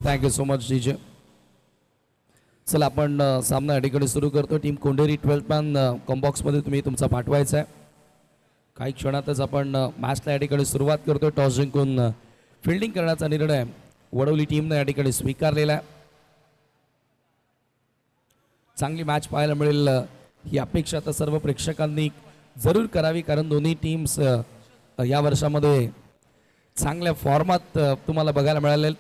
Thank you so much DJ. चला आपण सामना या ठिकाणी सुरू करतो. टीम कोंढेरी 12 मॅन कॉम्बॉक्समध्ये तुम्ही तुमचा पाठवायचा आहे. काही क्षणातच आपण मॅचला या ठिकाणी सुरुवात करतो. टॉस जिंकून फिल्डिंग करण्याचा निर्णय वडवली टीमने या ठिकाणी स्वीकारलेला आहे. चांगली मॅच पाहायला मिळेल ही अपेक्षा आता सर्व प्रेक्षकांनी जरूर करावी, कारण दोन्ही टीम्स या वर्षामध्ये चांगल्या फॉर्मात तुम्हाला बघायला मिळाले.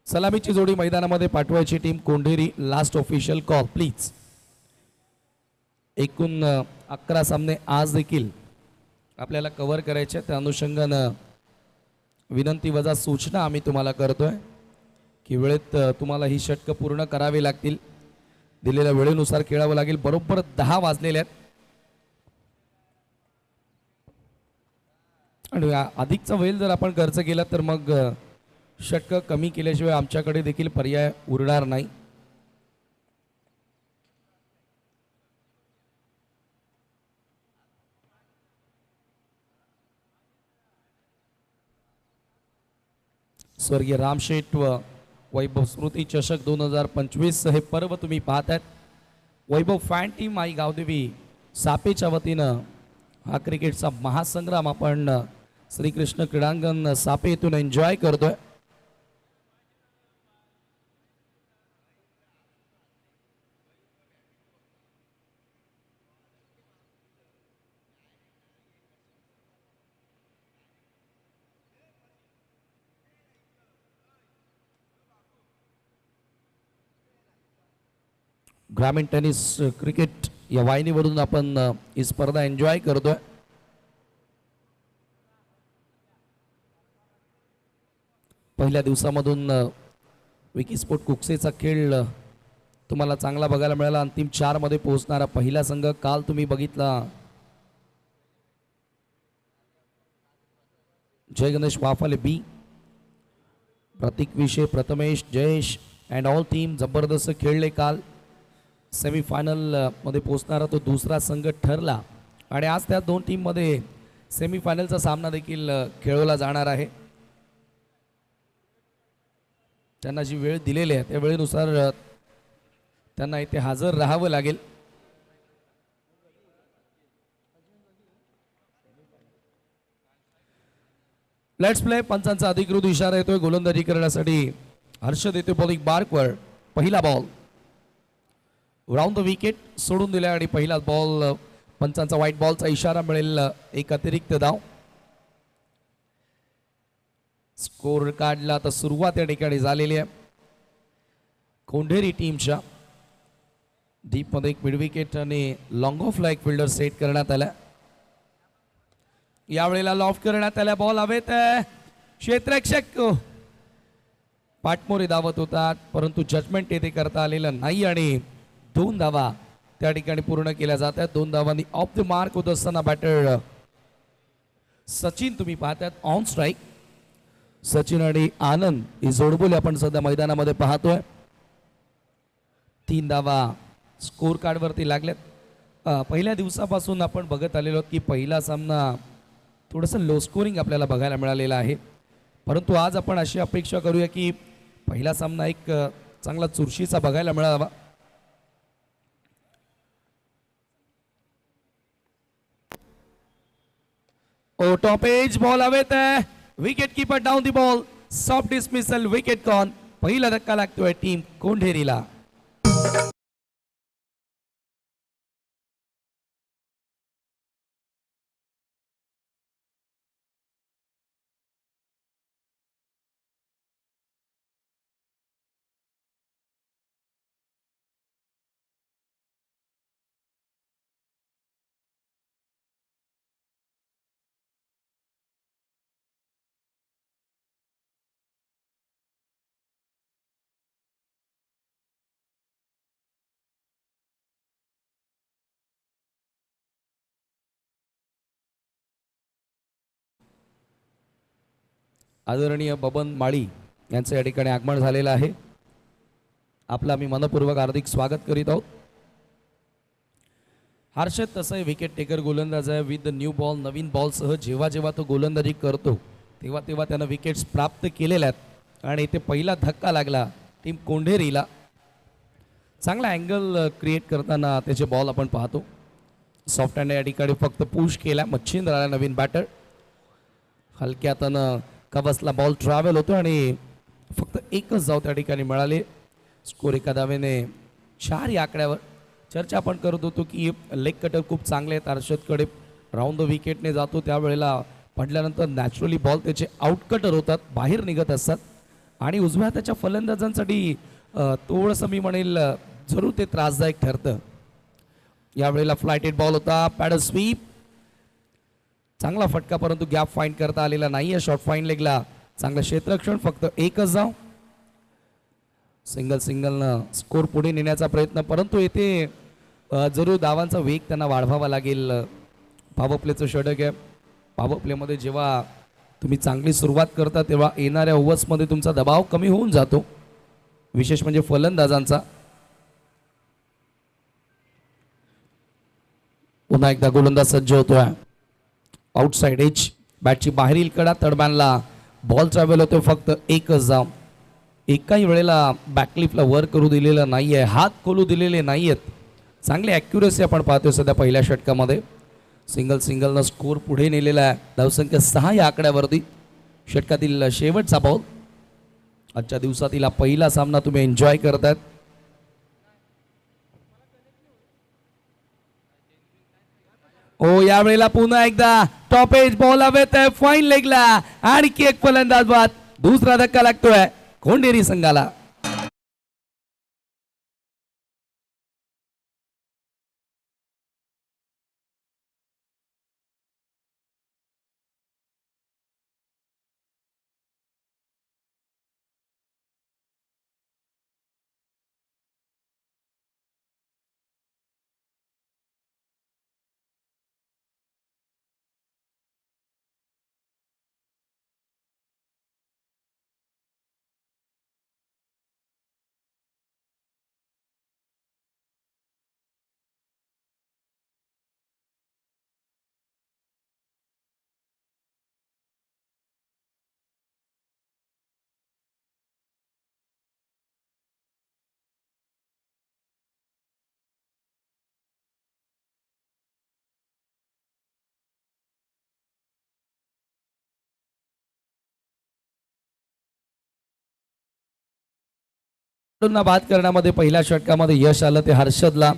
सलामीची जोडी मैदानामध्ये पाठवायची team Kondheri. Last official call please. एकूण 11 सामने आज देखील आपल्याला कव्हर करायचे. त्या अनुषंगानं विनंती वजा सूचना आम्ही तुम्हाला करतोय की वेळेत तुम्हाला ही षटकं पूर्ण करावी लागतील. दिलेल्या वेळेनुसार खेळावं लागेल. बरोबर 10 वाजलेले आहेत आणि अधिकचा वेळ जर आपण खर्च केला तर मग षटकं कमी केल्याशिवाय आमच्याकडे देखील पर्याय उरणार नाही. स्वर्गीय रामशेठ व वैभव स्मृती चषक 2025 हे पर्व तुम्ही पाहत आहेत. वैभव फॅन टीम आई गावदेवी सापेच्या वतीनं हा क्रिकेटचा महासंग्राम आपण श्रीकृष्ण क्रीडांगण सापे येथून एन्जॉय करतोय. ग्रामीण टेनिस क्रिकेट या वाहिनीवरून आपण ही स्पर्धा एन्जॉय करतोय. पहिल्या दिवसामधून विकीस्पोर्ट कुक्सेचा खेळ तुम्हाला चांगला बघायला मिळाला. अंतिम 4 मध्ये पोहोचणारा पहिला संघ काल तुम्ही बघितला जय गणेश वाफाले बी. प्रतीक विषय, Prathamesh, Jayesh and all team जबरदस्त खेळले काल. सेमीफायनल मध्ये पोहोचणारा तो दुसरा संघ ठरला आणि आज त्या दोन टीममध्ये सेमीफायनलचा सामना देखील खेळवला जाणार आहे. त्यांना जी वेळ दिलेली आहे त्या वेळेनुसार त्यांना इथे हजर राहावं लागेल. Let's play. पंचांचा अधिकृत इशारा येतोय. गोलंदाजी करण्यासाठी हर्षद येतोय बॉलिंग बार्कवर. पहिला बॉल राऊंड द विकेट सोडून दिला आणि पहिला बॉल पंचांचा व्हाईट बॉलचा इशारा मिळेल. एक अतिरिक्त धाव. स्कोर कार्डला आता सुरुवात या ठिकाणी झालेली आहे. कोंढेरी टीमच्या डीप मध्ये एक मिड विकेट आणि लॉंग ऑफला एक फिल्डर सेट करण्यात आला. यावेळेला लॉफ करण्यात आल्या. बॉल हवेत. क्षेत्ररक्षक पाटमोरे धावत होतात परंतु जजमेंट येथे करता आलेलं नाही आणि 2 धावा त्या ठिकाणी पूर्ण केल्या जात आहेत. 2 धावांनी ऑफ द मार्क होत असताना बॅटर सचिन तुम्ही पाहतात ऑन स्ट्राईक. सचिन आणि आनंद ही जोडबोली आपण सध्या मैदानामध्ये पाहतोय. 3 धावा स्कोर कार्डवरती लागल्यात. पहिल्या दिवसापासून आपण बघत आलेलो की पहिला सामना थोडंसं लो स्कोरिंग आपल्याला बघायला मिळालेला आहे, परंतु आज आपण अशी अपेक्षा करूया की पहिला सामना एक चांगला चुरशीचा बघायला मिळावा. ओ टॉप एज बॉल हवेत. Wicket keeper down the ball. Soft dismissal. Wicket gone. पहिला धक्का लागतोय टीम कोंढेरीला. आदरणीय बबन माळी यांचं या ठिकाणी आगमन झालेलं आहे. आपलं आम्ही मनपूर्वक हार्दिक स्वागत करीत आहोत. हर्षद तसं आहे, विकेट टेकर गोलंदाज आहे. विथ द न्यू बॉल, नवीन बॉलसह जेव्हा जेव्हा तो गोलंदाजी करतो तेव्हा तेव्हा त्यानं विकेट्स प्राप्त केलेल्या आहेत आणि इथे पहिला धक्का लागला टीम कोंढेरीला. चांगला अँगल क्रिएट करताना त्याचे बॉल आपण पाहतो. सॉफ्ट हँड या ठिकाणी फक्त पुश केला मच्छिंद्राला, नवीन बॅटर. हलक्या हातानं कवसला बॉल ट्रॅव्हल होतो आणि फक्त एकच धाव त्या ठिकाणी मिळाली. स्कोर एका धावेने 4 या आकड्यावर. चर्चा आपण करत होतो की लेग कटर खूप चांगले आहेत हर्षदकडे. राऊंड द विकेटने जातो त्यावेळेला पडल्यानंतर नॅचरली बॉल त्याचे आउटकटर होतात, बाहेर निघत असतात आणि उजव्या हाताच्या फलंदाजांसाठी थोडंसं मी म्हणेल जरूर ते त्रासदायक ठरतं. यावेळेला फ्लायटेड बॉल होता, पॅडल स्वीप, चांगला फटका परंतु गॅप फाईंड करता आलेला नाही आहे. शॉर्ट फाईन लेगला चांगलं क्षेत्ररक्षण, फक्त एकच धाव. सिंगलनं स्कोर पुढे नेण्याचा प्रयत्न, परंतु येथे जरूर धावांचा वेग त्यांना वाढवावा लागेल. पॉवर प्लेचं षटक आहे. पॉवर प्लेमध्ये जेव्हा तुम्ही चांगली सुरुवात करता तेव्हा येणाऱ्या ओव्हर्समध्ये तुमचा दबाव कमी होऊन जातो, विशेष म्हणजे फलंदाजांचा. पुन्हा एकदा गोलंदाज सज्ज होतोय. आउटसाइड एज, बॅटची बाहेरील कडा, तडमॅनला बॉल ट्रॅव्हल होतो, फक्त एकच धाव. एकाही वेळेला बॅकलिफ्टला वर करू दिलेलं नाही आहे, हात खोलू दिलेले नाही आहेत. चांगली ॲक्युरेसी आपण पाहतोय सध्या पहिल्या षटकामध्ये. सिंगलनं स्कोर पुढे नेलेला आहे. धावसंख्या 6 या आकड्यावरती. षटकातील शेवटचा बॉल. आजच्या दिवसातील हा पहिला सामना तुम्ही एन्जॉय करतायत. ओ यावेळेला पुन्हा एकदा टॉप एज बॉल हवेत आहे, फाईन लेगला आणखी एक फलंदाज बाद. दुसरा धक्का लागतोय कोंढेरी संघाला. बाद करण्यामध्ये पहिल्या षटकामध्ये यश आलं ते हर्षदला.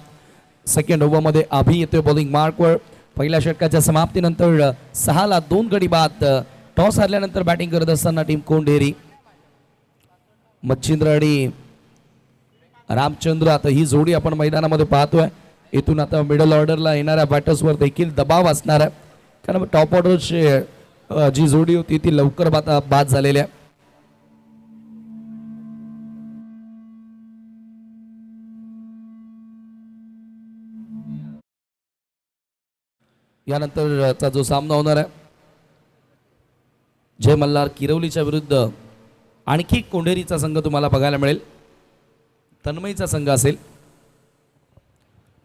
सेकंड ओव्हरमध्ये अभि येतोय बॉलिंग मार्कवर. पहिल्या षटकाच्या समाप्तीनंतर 6ला 2 गडी बाद. टॉस हारल्यानंतर बॅटिंग करत असताना टीम कोंढेरी. मच्छिंद्र आणि रामचंद्र आता ही जोडी आपण मैदानामध्ये पाहतोय. इथून आता मिडल ऑर्डरला येणाऱ्या बॅटर्सवर देखील दबाव असणार आहे, कारण टॉप ऑर्डरची जी जोडी होती ती लवकर बाद झालेली आहे. यानंतरचा जो सामना होणार आहे जय मल्हार किरवलीच्या विरुद्ध आणखी कोंढेरीचा संघ तुम्हाला बघायला मिळेल. तन्मयीचा संघ असेल.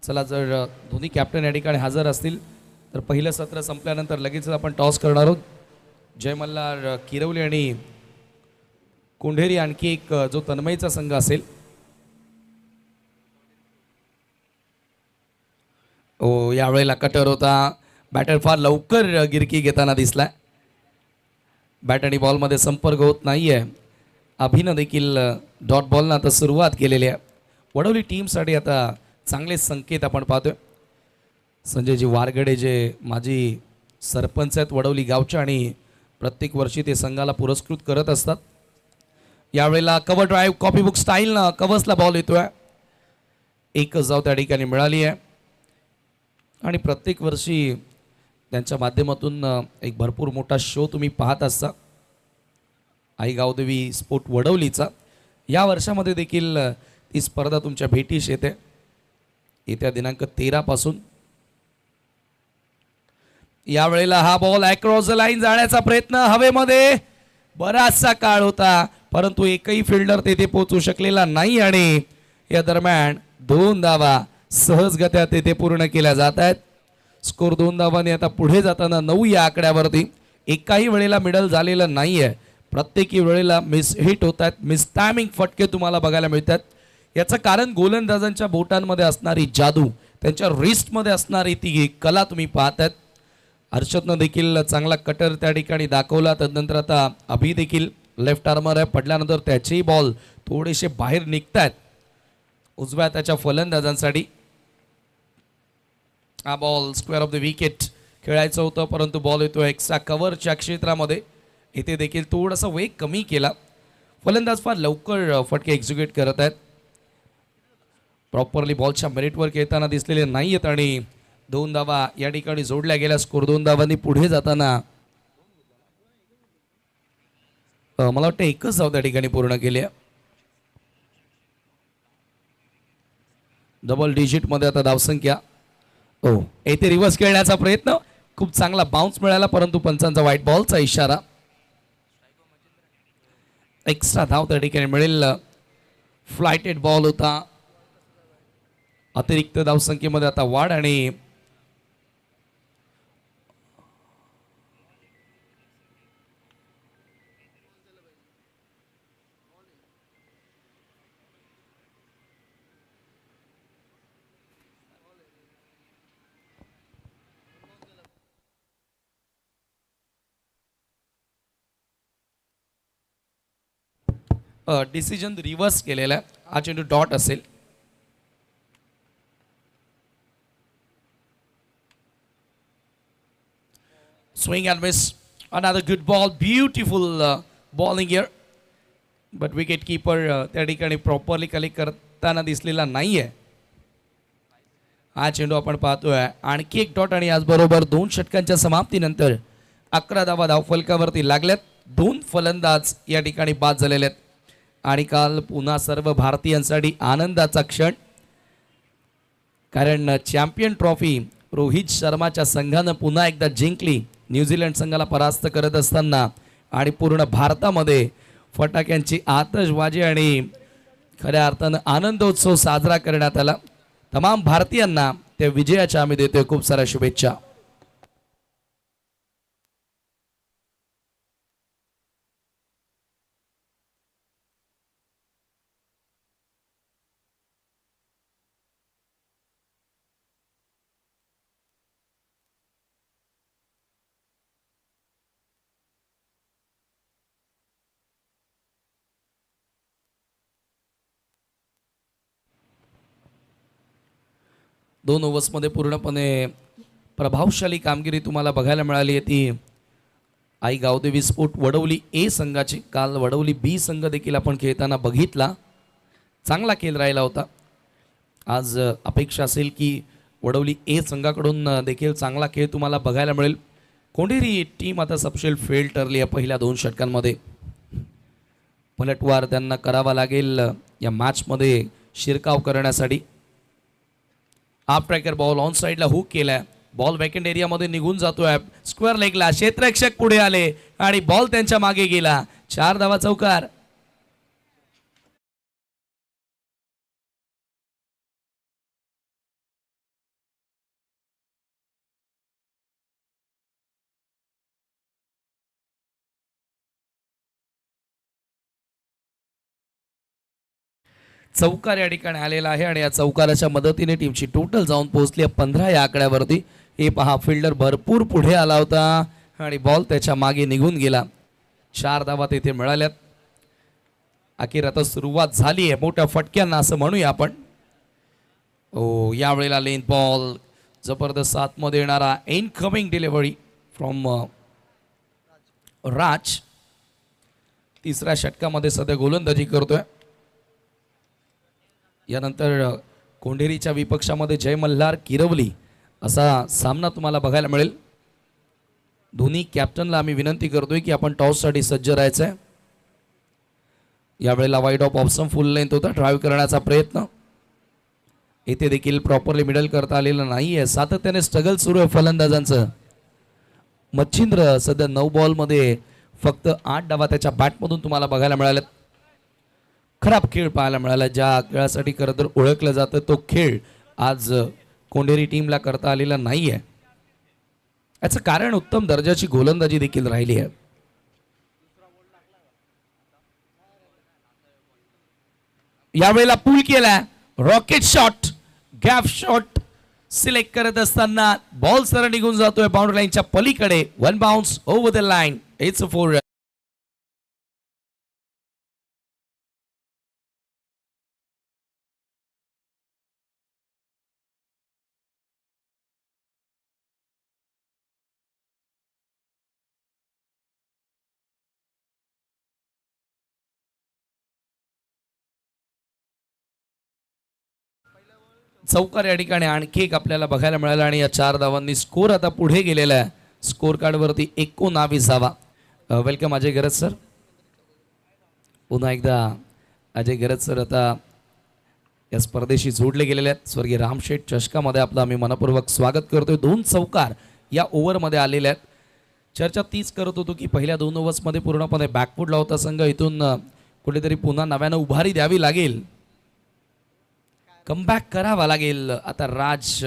चला, जर दोन्ही कॅप्टन या ठिकाणी हजर असतील तर पहिलं सत्र संपल्यानंतर लगेच आपण टॉस करणार आहोत. जय मल्हार किरवली आणि कोंढेरी आणखी एक जो तन्मयीचा संघ असेल. ओ यावेळेला कटर होता. बॅटर फार लवकर गिरकी घेताना दिसलाय. बॅट आणि बॉलमध्ये संपर्क होत नाहीये. अभिनं देखील डॉट बॉलनं आता सुरुवात केलेली आहे. वडवली टीमसाठी आता चांगले संकेत आपण पाहतोय. संजयजी वारगडे जे माजी सरपंच आहेत वडवली गावचे आणि प्रत्येक वर्षी ते संघाला पुरस्कृत करत असतात. यावेळेला कव्हर ड्राईव्ह कॉपीबुक स्टाईलनं कव्हर्सला बॉल येतोय. एकच धाव त्या ठिकाणी मिळाली आहे आणि प्रत्येक वर्षी त्यांच्या माध्यमातून एक भरपूर मोठा शो तुम्ही पाहत असता, आई गावदेवी स्पोर्ट वडवलीचा. या वर्षामध्ये देखील ती स्पर्धा तुमच्या भेटीस येते. येत्या दिनांक 13 पासून. यावेळेला हा बॉल अक्रॉस द लाईन जाण्याचा प्रयत्न हवेमध्ये बराचसा काळ होता, परंतु एकही फिल्डर तेथे पोहोचू शकलेला नाही आणि या दरम्यान 2 धावा सहजगत्या तेथे पूर्ण केल्या जात आहेत. स्कोर 2 धावांनी आता पुढे जाताना 9 या आकड्यावरती. एकाही वेळेला मिडल झालेलं नाहीये. प्रत्येकी वेळेला मिस हिट होत आहेत, मिस टायमिंग फटके तुम्हाला बघायला मिळतात. याचं कारण गोलंदाजांच्या बोटांमध्ये असणारी जादू, त्यांच्या रिस्टमध्ये असणारी ती कला तुम्ही पाहतायत. हर्षदनं देखील चांगला कटर त्या ठिकाणी दाखवला. तदनंतर आता अभि देखील लेफ्ट आर्मर आहे, पडल्यानंतर त्याचेही बॉल थोडेसे बाहेर निघतायत उजव्या त्याच्या फलंदाजांसाठी. हा ball square of the wicket खेळायचं होतं, परंतु बॉल येतो एक्स्ट्रा कव्हरच्या क्षेत्रामध्ये. इथे देखील थोडासा वेग कमी केला. फलंदाज फार लवकर फटके एक्झिक्यूट करत आहेत. प्रॉपरली बॉलच्या मेरिटवर खेळताना दिसलेले नाही आहेत आणि 2 धावा या ठिकाणी जोडल्या गेल्या. स्कोर 2 धावांनी पुढे जाताना मला वाटतं एकच धाव त्या ठिकाणी पूर्ण केली आहे. डबल डिजिटमध्ये आता धावसंख्या. येथे रिव्हर्स खेळण्याचा प्रयत्न, खूप चांगला बाउन्स मिळाला, परंतु पंचांचा व्हाईट बॉलचा इशारा. एक्स्ट्रा धाव त्या ठिकाणी मिळेल. फ्लायटेड बॉल होता. अतिरिक्त धावसंख्येमध्ये आता वाढ आणि डिसिजन रिव्हर्स केलेला आहे. हा चेंडू डॉट असेल. Swing and miss. Another good ball. Beautiful bowling here. But wicket keeper त्या ठिकाणी प्रॉपरली कलेक्ट करताना दिसलेला नाहीये. हा चेंडू आपण पाहतोय. आणखी एक डॉट आणि याचबरोबर 2 षटकांच्या समाप्तीनंतर 11 धावा धावफलकावरती लागल्यात. 2 फलंदाज या ठिकाणी बाद झालेले आहेत आणि काल पुन्हा सर्व भारतीयांसाठी आनंदाचा क्षण, कारण चॅम्पियन ट्रॉफी रोहित शर्माच्या संघानं पुन्हा एकदा जिंकली. न्यूझीलंड संघाला परास्त करत असताना आणि पूर्ण भारतामध्ये फटाक्यांची आतषबाजी आणि खऱ्या अर्थानं आनंदोत्सव साजरा करण्यात आला. तमाम भारतीयांना त्या विजयाच्या आम्ही देतोय खूप साऱ्या शुभेच्छा. दोन ओव्हर्समध्ये पूर्णपणे प्रभावशाली कामगिरी तुम्हाला बघायला मिळाली आहे. ती आई गावदेवी स्पोर्ट वडवली ए संघाची. काल वडवली बी संघ देखील आपण खेळताना बघितला. चांगला खेळ राहिला होता. आज अपेक्षा असेल की वडवली ए संघाकडून देखील चांगला खेळ तुम्हाला बघायला मिळेल. कोंढेरी टीम आता सबशेल फेल ठरली आहे पहिल्या 2 षटकांमध्ये. पलटवार त्यांना करावा लागेल या मॅचमध्ये शिरकाव करण्यासाठी. हाफ ट्रॅकर बॉल ऑन साईडला हुक केलाय. बॉल वॅकंट एरियामध्ये निघून जातोय. स्क्वेअर लेगला क्षेत्ररक्षक पुढे आले आणि बॉल त्यांच्या मागे गेला. 4 धावा चौकार. चौकार या ठिकाणी आलेला आहे आणि या चौकाराच्या मदतीने टीमची टोटल जाऊन पोहोचली 15 या आकड्यावरती. हे पहा, फिल्डर भरपूर पुढे आला होता आणि बॉल त्याच्या मागे निघून गेला. 4 धावा तिथे मिळाल्यात. अखेर आता सुरुवात झाली आहे मोठ्या फटक्यांना असं म्हणूया आपण. यावेळेला लेन बॉल जबरदस्त आतमध्ये येणारा इनकमिंग डिलिव्हरी फ्रॉम राज. 3ऱ्या षटकामध्ये सध्या गोलंदाजी करतोय. यानंतर कोंढेरीच्या विपक्षामध्ये जय मल्हार किरवली असा सामना तुम्हाला बघायला मिळेल. दोन्ही कॅप्टनला आम्ही विनंती करतोय की आपण टॉससाठी सज्ज राहायचं आहे. यावेळेला wide of option full length होता. ड्राईव्ह करण्याचा प्रयत्न इथे देखील प्रॉपरली मिडल करता आलेलं नाही आहे. सातत्याने स्ट्रगल सुरू आहे फलंदाजांचं. मच्छिंद्र सध्या 9 बॉलमध्ये फक्त 8 धावा त्याच्या बॅटमधून तुम्हाला बघायला मिळाल्यात. खराब खेळ पाहायला मिळाला. ज्या खेळासाठी खरं तर ओळखलं जातं तो खेळ आज कोंढेरी टीमला करता आलेलं नाहीये. याचं कारण उत्तम दर्जाची गोलंदाजी देखील राहिली आहे. यावेळेला पूल केलाय, rocket shot, gap shot select करत असताना बॉल सरळ निघून जातोय बाउंड्री लाईनच्या पलीकडे. One bounce over the line. It's a 4 run. चौकार या ठिकाणी आणखी एक आपल्याला बघायला मिळालं आणि या 4 धावांनी स्कोर आता पुढे गेलेला आहे. स्कोर कार्डवरती 19 धावा. वेलकम अजय गरज सर. पुन्हा एकदा अजय गरज सर आता या स्पर्धेशी जोडले गेलेले आहेत. स्वर्गीय रामशेठ चषकामध्ये आपलं आम्ही मनपूर्वक स्वागत करतोय. 2 चौकार या ओव्हरमध्ये आलेले आहेत. चर्चा तीच करत होतो की पहिल्या 2 ओव्हर्समध्ये पूर्णपणे बॅकफूटला होता संघ. इथून कुठेतरी पुन्हा नव्यानं उभारी द्यावी लागेल, कमबॅक करावा लागेल. आता राज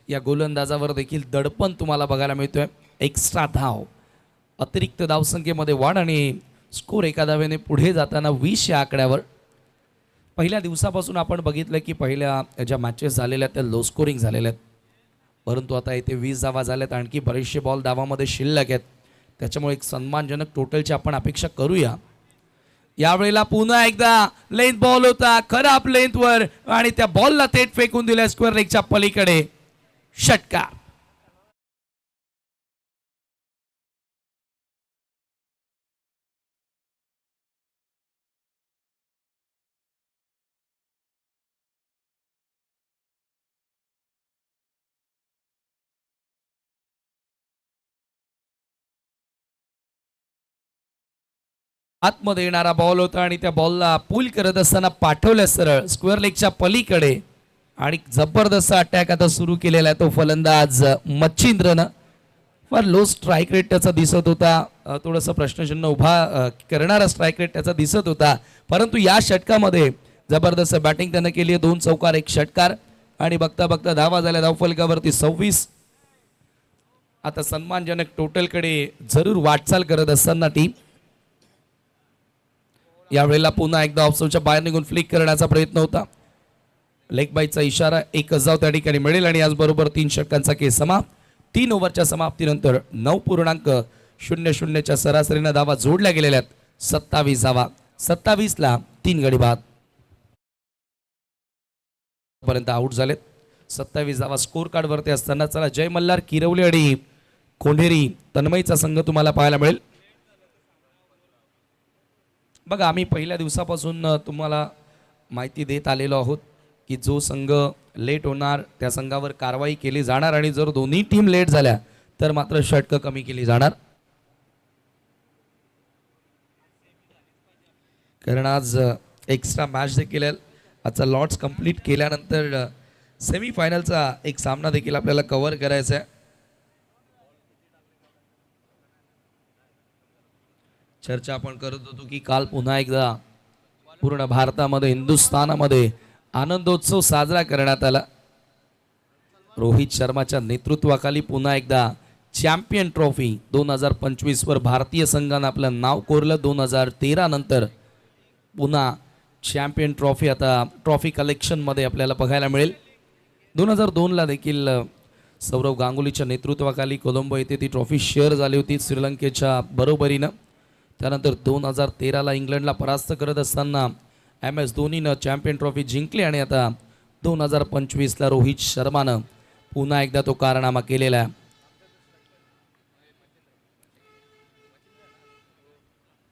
या गोलंदाजावर देखील दडपण तुम्हाला बघायला मिळतोय. एक्स्ट्रा धाव, अतिरिक्त धावसंख्येमध्ये वाढ आणि स्कोर एका धावेने पुढे जाताना 20 या आकड्यावर. पहिल्या दिवसापासून आपण बघितलं की पहिल्या ज्या मॅचेस झालेल्या आहेत त्या लो स्कोरिंग झालेल्या आहेत, परंतु आता इथे 20 धावा झाल्यात. आणखी बरेचसे बॉल धावामध्ये शिल्लक आहेत, त्याच्यामुळे एक सन्मानजनक टोटलची आपण अपेक्षा करूया. यावेळेला पुन्हा एकदा लेंथ बॉल होता, खराब लेंथवर आणि त्या बॉलला थेट फेकून दिल्या स्क्वेअर लेगच्या पलीकडे. षटकार. आतमध्ये येणारा बॉल होता आणि त्या बॉलला पुल करत असताना पाठवलं सरळ स्क्वेअर लेगच्या पलीकडे. आणि जबरदस्त अटॅक आता सुरू केलेला आहे तो फलंदाज मच्छिंद्रनं. फार लो स्ट्राईक रेट त्याचा दिसत होता, थोडंसं प्रश्नचिन्ह उभा करणारा स्ट्राईक रेट त्याचा दिसत होता, परंतु या षटकामध्ये जबरदस्त बॅटिंग त्यानं केली आहे. 2 चौकार 1 षटकार आणि बघता बघता धावा झाल्या धावफलकावरती 26. आता सन्मानजनक टोटलकडे जरूर वाटचाल करत असताना टीम यावेळेला पुन्हा एकदा ऑफसाईडच्या बाहेर निघून फ्लिक करण्याचा प्रयत्न होता. लेग बाईचा इशारा, एक धाव त्या ठिकाणी मिळेल आणि याचबरोबर 3 षटकांचा खेळ समाप्त. 3 ओव्हरच्या समाप्तीनंतर 9.00च्या सरासरीने धावा जोडल्या गेलेल्या आहेत. 27 धावा, 27ला 3 गडी बाद पर्यंत आउट झालेत. 27 धावा स्कोर कार्ड वरती असताना चला जय मल्हार, किरवली आणि कोंढेरी तन्मयचा संघ तुम्हाला पाहायला मिळेल. बघा, आम्ही पहिल्या दिवसापासून तुम्हाला माहिती देत आलेलो आहोत की जो संघ लेट होणार त्या संघावर कारवाई केली जाणार आणि जर दोन्ही टीम लेट झाल्या तर मात्र षटकं कमी केली जाणार. कारण आज एक्स्ट्रा मॅच देखील आहे. आजचा लॉट्स कंप्लीट केल्यानंतर सेमीफायनलचा एक सामना देखील आपल्याला कव्हर करायचा आहे. चर्चा आपण करत होतो की काल पुन्हा एकदा पूर्ण भारतामध्ये हिंदुस्थानामध्ये आनंदोत्सव साजरा करण्यात आला. रोहित शर्माच्या नेतृत्वाखाली पुन्हा एकदा चॅम्पियन ट्रॉफी 2025 वर भारतीय संघानं आपलं नाव कोरलं. 2013 नंतर पुन्हा चॅम्पियन ट्रॉफी आता ट्रॉफी कलेक्शनमध्ये आपल्याला बघायला मिळेल. 2002ला देखील सौरव गांगुलीच्या नेतृत्वाखाली कोलंबो येथे ती ट्रॉफी शेअर झाली होती श्रीलंकेच्या बरोबरीनं. त्यानंतर 2013ला इंग्लंडला परास्त करत असताना MS धोनीनं चॅम्पियन ट्रॉफी जिंकली आणि आता 2025ला रोहित शर्मानं पुन्हा एकदा तो कारनामा केलेला आहे.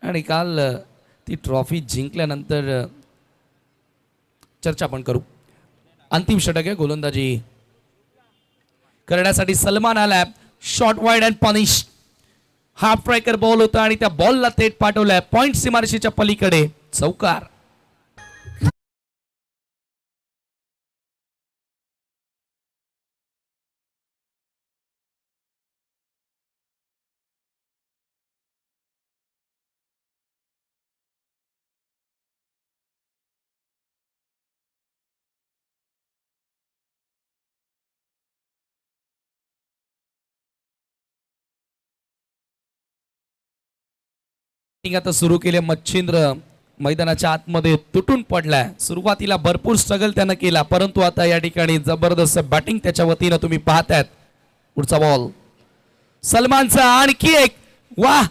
आणि काल ती ट्रॉफी जिंकल्यानंतर चर्चा आपण करू. अंतिम षटक आहे, गोलंदाजी करण्यासाठी सलमान आलाय. Short wide and punish. Half striker ball होता आणि त्या बॉलला थेट पाठवलाय पॉइंट सीमारेषेच्या पलीकडे. चौकार. आता सुरू केले. मच्छिंद्र मैदानाच्या आतमध्ये तुटून पडलाय. सुरुवातीला भरपूर स्ट्रगल त्यानं केला, परंतु आता या ठिकाणी जबरदस्त बॅटिंग त्याच्या वतीनं तुम्ही पाहतायत. पुढचा बॉल सलमानचा आणखी एक. वाह,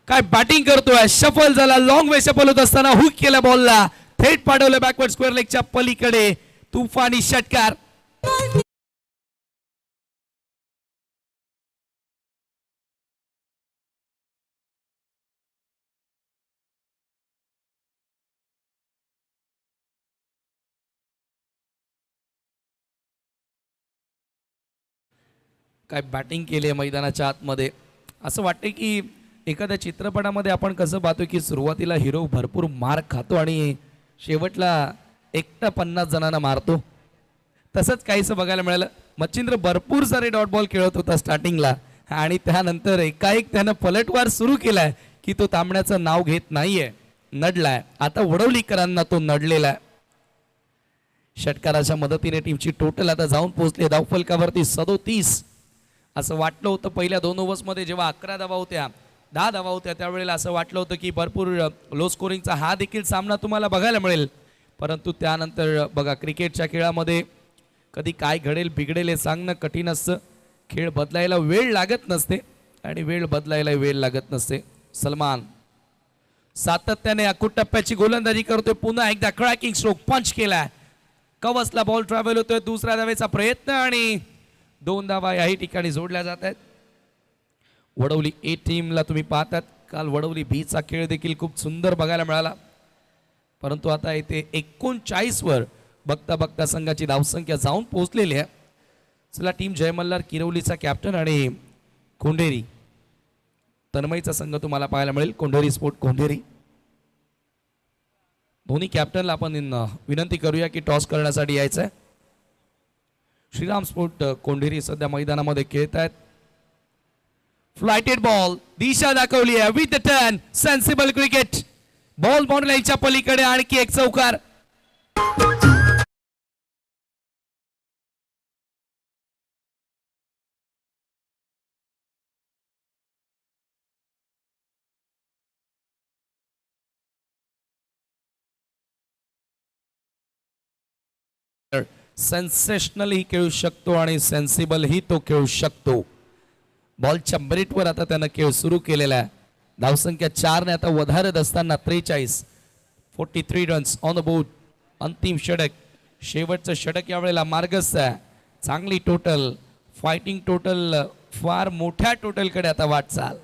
काय बॅटिंग करतोय. शफल झाला, लॉंग वे शफल होत असताना हुक केला बॉलला, थेट पाठवलं बॅकवर्ड स्क्वेअर लेगच्या पलीकडे. तुफानी षटकार. काय बॅटिंग केली आहे मैदानाच्या आतमध्ये. असं वाटतं की एखाद्या चित्रपटामध्ये आपण कसं पाहतो की सुरुवातीला हिरो भरपूर मार खातो आणि शेवटला एकटा 50 जणांना मारतो. तसंच काहीसं बघायला मिळालं. मच्छिंद्र भरपूर सारे डॉट बॉल खेळत होता स्टार्टिंगला आणि त्यानंतर एकाएक त्यानं पलटवार सुरू केलाय की तो थांबण्याचं नाव घेत नाहीये. नडलाय. आता वडवलीकरांना तो नडलेला आहे. षटकाराच्या मदतीने टीमची टोटल आता जाऊन पोहोचली धावफलकावरती 37. असं वाटलं होतं पहिल्या 2 ओव्हर्समध्ये जेव्हा 11 धावा होत्या, 10 धावा होत्या, त्यावेळेला असं वाटलं होतं की भरपूर लो स्कोरिंगचा हा देखील सामना तुम्हाला बघायला मिळेल. परंतु त्यानंतर बघा, क्रिकेटच्या खेळामध्ये कधी काय घडेल बिघडेल हे सांगणं कठीण असतं. खेळ बदलायला वेळ लागत नसते आणि वेळ बदलायला वेळ लागत नसते. सलमान सातत्याने अकूट टप्प्याची गोलंदाजी करतोय. पुन्हा एकदा क्रॅकिंग स्ट्रोक पंच केलाय. कवचला बॉल ट्रॅव्हल होतोय. दुसऱ्या धावेचा प्रयत्न आणि 2 धावा याही ठिकाणी जोडल्या जात आहेत. वडवली ए टीमला तुम्ही पाहतात. काल वडवली बी चा खेळ देखील खूप सुंदर बघायला मिळाला, परंतु आता इथे 39 वर बघता बघता संघाची धावसंख्या जाऊन पोहोचलेली आहे. चला, टीम जय मल्हार किरवलीचा कॅप्टन आणि कोंढेरी तन्मयचा संघ तुम्हाला पाहायला मिळेल. कोंढेरी स्पोर्ट कोंढेरी. दोन्ही कॅप्टनला आपण विनंती करूया की टॉस करण्यासाठी यायचं आहे. श्रीराम स्पोर्ट कोंढेरी सध्या मैदानामध्ये खेळत आहेत. फ्लायटेड बॉल, दिशा दाखवली आहे with the turn. Sensible cricket. Ball boundary लाईनच्या पलीकडे आणखी एक चौकार. सेन्सेशनल ही खेळू शकतो आणि सेन्सिबल ही तो खेळू शकतो. बॉलच्या मेरिटवर आता त्यानं खेळ सुरू केलेला आहे. धावसंख्या 4 ने आता वधारत असताना 43 रन्स ऑन द बोर्ड. अंतिम षटक, शेवटचं षटक यावेळेला मार्गस्थ आहे. चांगली टोटल, फायटिंग टोटल, फार मोठ्या टोटलकडे आता वाटचाल.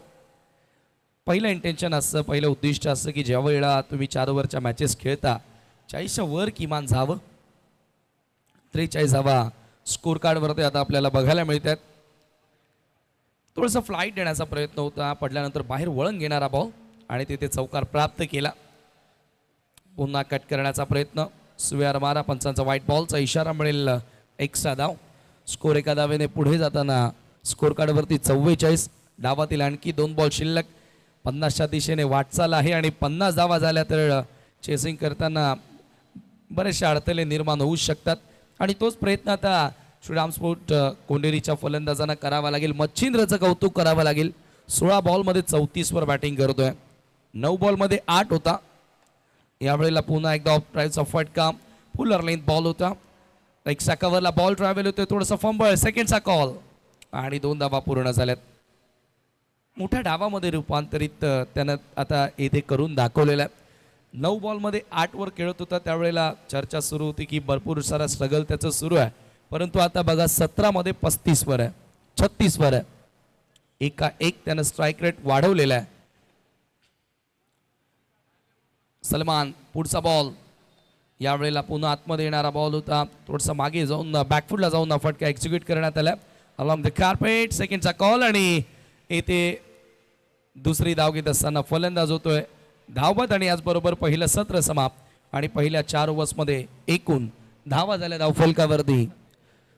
पहिलं इंटेन्शन असतं, पहिलं उद्दिष्ट असतं की ज्या वेळेला तुम्ही 4 ओव्हरच्या मॅचेस खेळता 40च्या वर किमान जावं. 43 धावा स्कोर कार्डवरती आता आपल्याला बघायला मिळतात. थोडंसं फ्लाईट देण्याचा प्रयत्न होता, पडल्यानंतर बाहेर वळण घेणारा बॉल आणि तिथे चौकार प्राप्त केला. पुन्हा कट करण्याचा प्रयत्न, सुव्यार मारा. पंचांचा व्हाईट बॉलचा इशारा मिळेल. एक्स्ट्रा धाव. स्कोर एका धावेने पुढे जाताना स्कोर कार्डवरती 44. डावातील आणखी 2 बॉल शिल्लक. 50च्या दिशेने वाटचाल आहे आणि 50 धावा झाल्या तर चेसिंग करताना बरेचशा अडथळे निर्माण होऊ शकतात आणि तोच प्रयत्न आता श्रीराम स्पोर्ट कोंढेरीच्या फलंदाजांना करावा लागेल. मच्छिंद्रचं कौतुक करावं लागेल. 16 बॉलमध्ये 34 वर बॅटिंग करतोय. 9 बॉलमध्ये 8 होता. यावेळेला पुन्हा एकदा ऑफ ड्राईव्हचा फटका. फुलर लेंथ बॉल होता. एक्स्ट्रा कव्हरला बॉल ट्रॅव्हल होतोय. थोडंसं फंबल, सेकंडचा कॉल आणि 2 धावा पूर्ण झाल्यात. मोठ्या डावामध्ये रूपांतरित त्यानं आता येथे करून दाखवलेलं आहे. 9 बॉलमध्ये 8 वर खेळत होता. त्यावेळेला चर्चा सुरू होती की भरपूर सारा स्ट्रगल त्याचं सुरू आहे, परंतु आता बघा 17 मध्ये 35 वर आहे, 36 वर आहे. एका एक त्यानं स्ट्राईक रेट वाढवलेला आहे. सलमान पुढचा बॉल, यावेळेला पुन्हा आतमध्ये येणारा बॉल होता. थोडंसं मागे जाऊन बॅकफुटला जाऊन फटका एक्झिक्यूट करण्यात आला अलॉंग द कार्पेट. सेकंडचा कॉल आणि येथे दुसरी धाव घेत असताना फलंदाज होतोय धावबद आणि याचबरोबर पहिलं सत्र समाप्त आणि पहिल्या 4 ओव्हर्समध्ये एकूण धावा झाल्या धावफलकावरती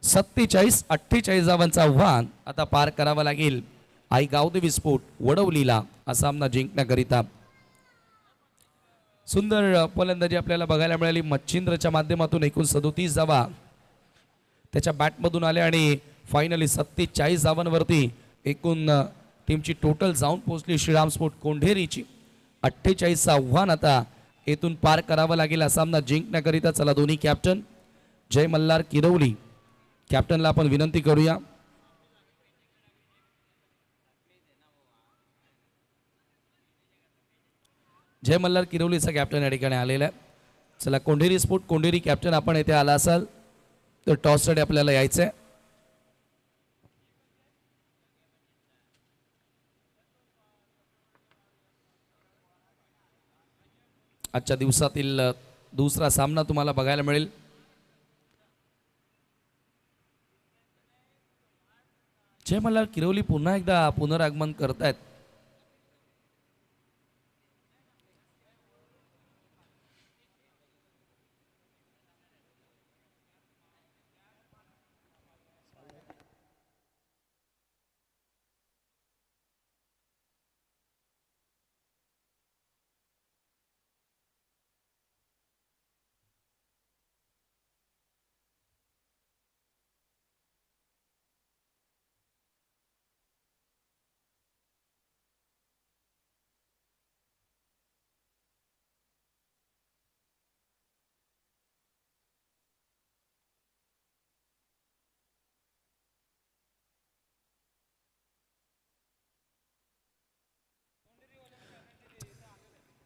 47-48 धावांचं आव्हान आता पार करावं लागेल आई गावदेवी स्पोर्ट वडवलीला हा सामना जिंकण्याकरिता. सुंदर फलंदाजी आपल्याला बघायला मिळाली. मच्छिंद्रच्या माध्यमातून एकूण 37 धावा त्याच्या बॅटमधून आल्या आणि फायनली 47 धावांवरती एकूण टीमची टोटल जाऊन पोहोचली श्रीराम स्पोर्ट कोंढेरीची. 48चं आव्हान आता येथून पार करावं लागेल. हा सामना जिंकण्याकरिता चला दोन्ही कॅप्टन जय मल्हार किरवली कॅप्टनला आपण विनंती करूया. जय मल्हार किरवलीचा कॅप्टन या ठिकाणी आलेला आहे. चला कोंढेरी स्पोर्ट कोंढेरी कॅप्टन आपण येथे आला असाल तर टॉससाठी आपल्याला यायचं आहे. आजच्या दिवसातील दुसरा सामना तुम्हाला बघायला मिळेल. जय मल्हार किरवली पुन्हा एकदा पुनरागमन करतायत.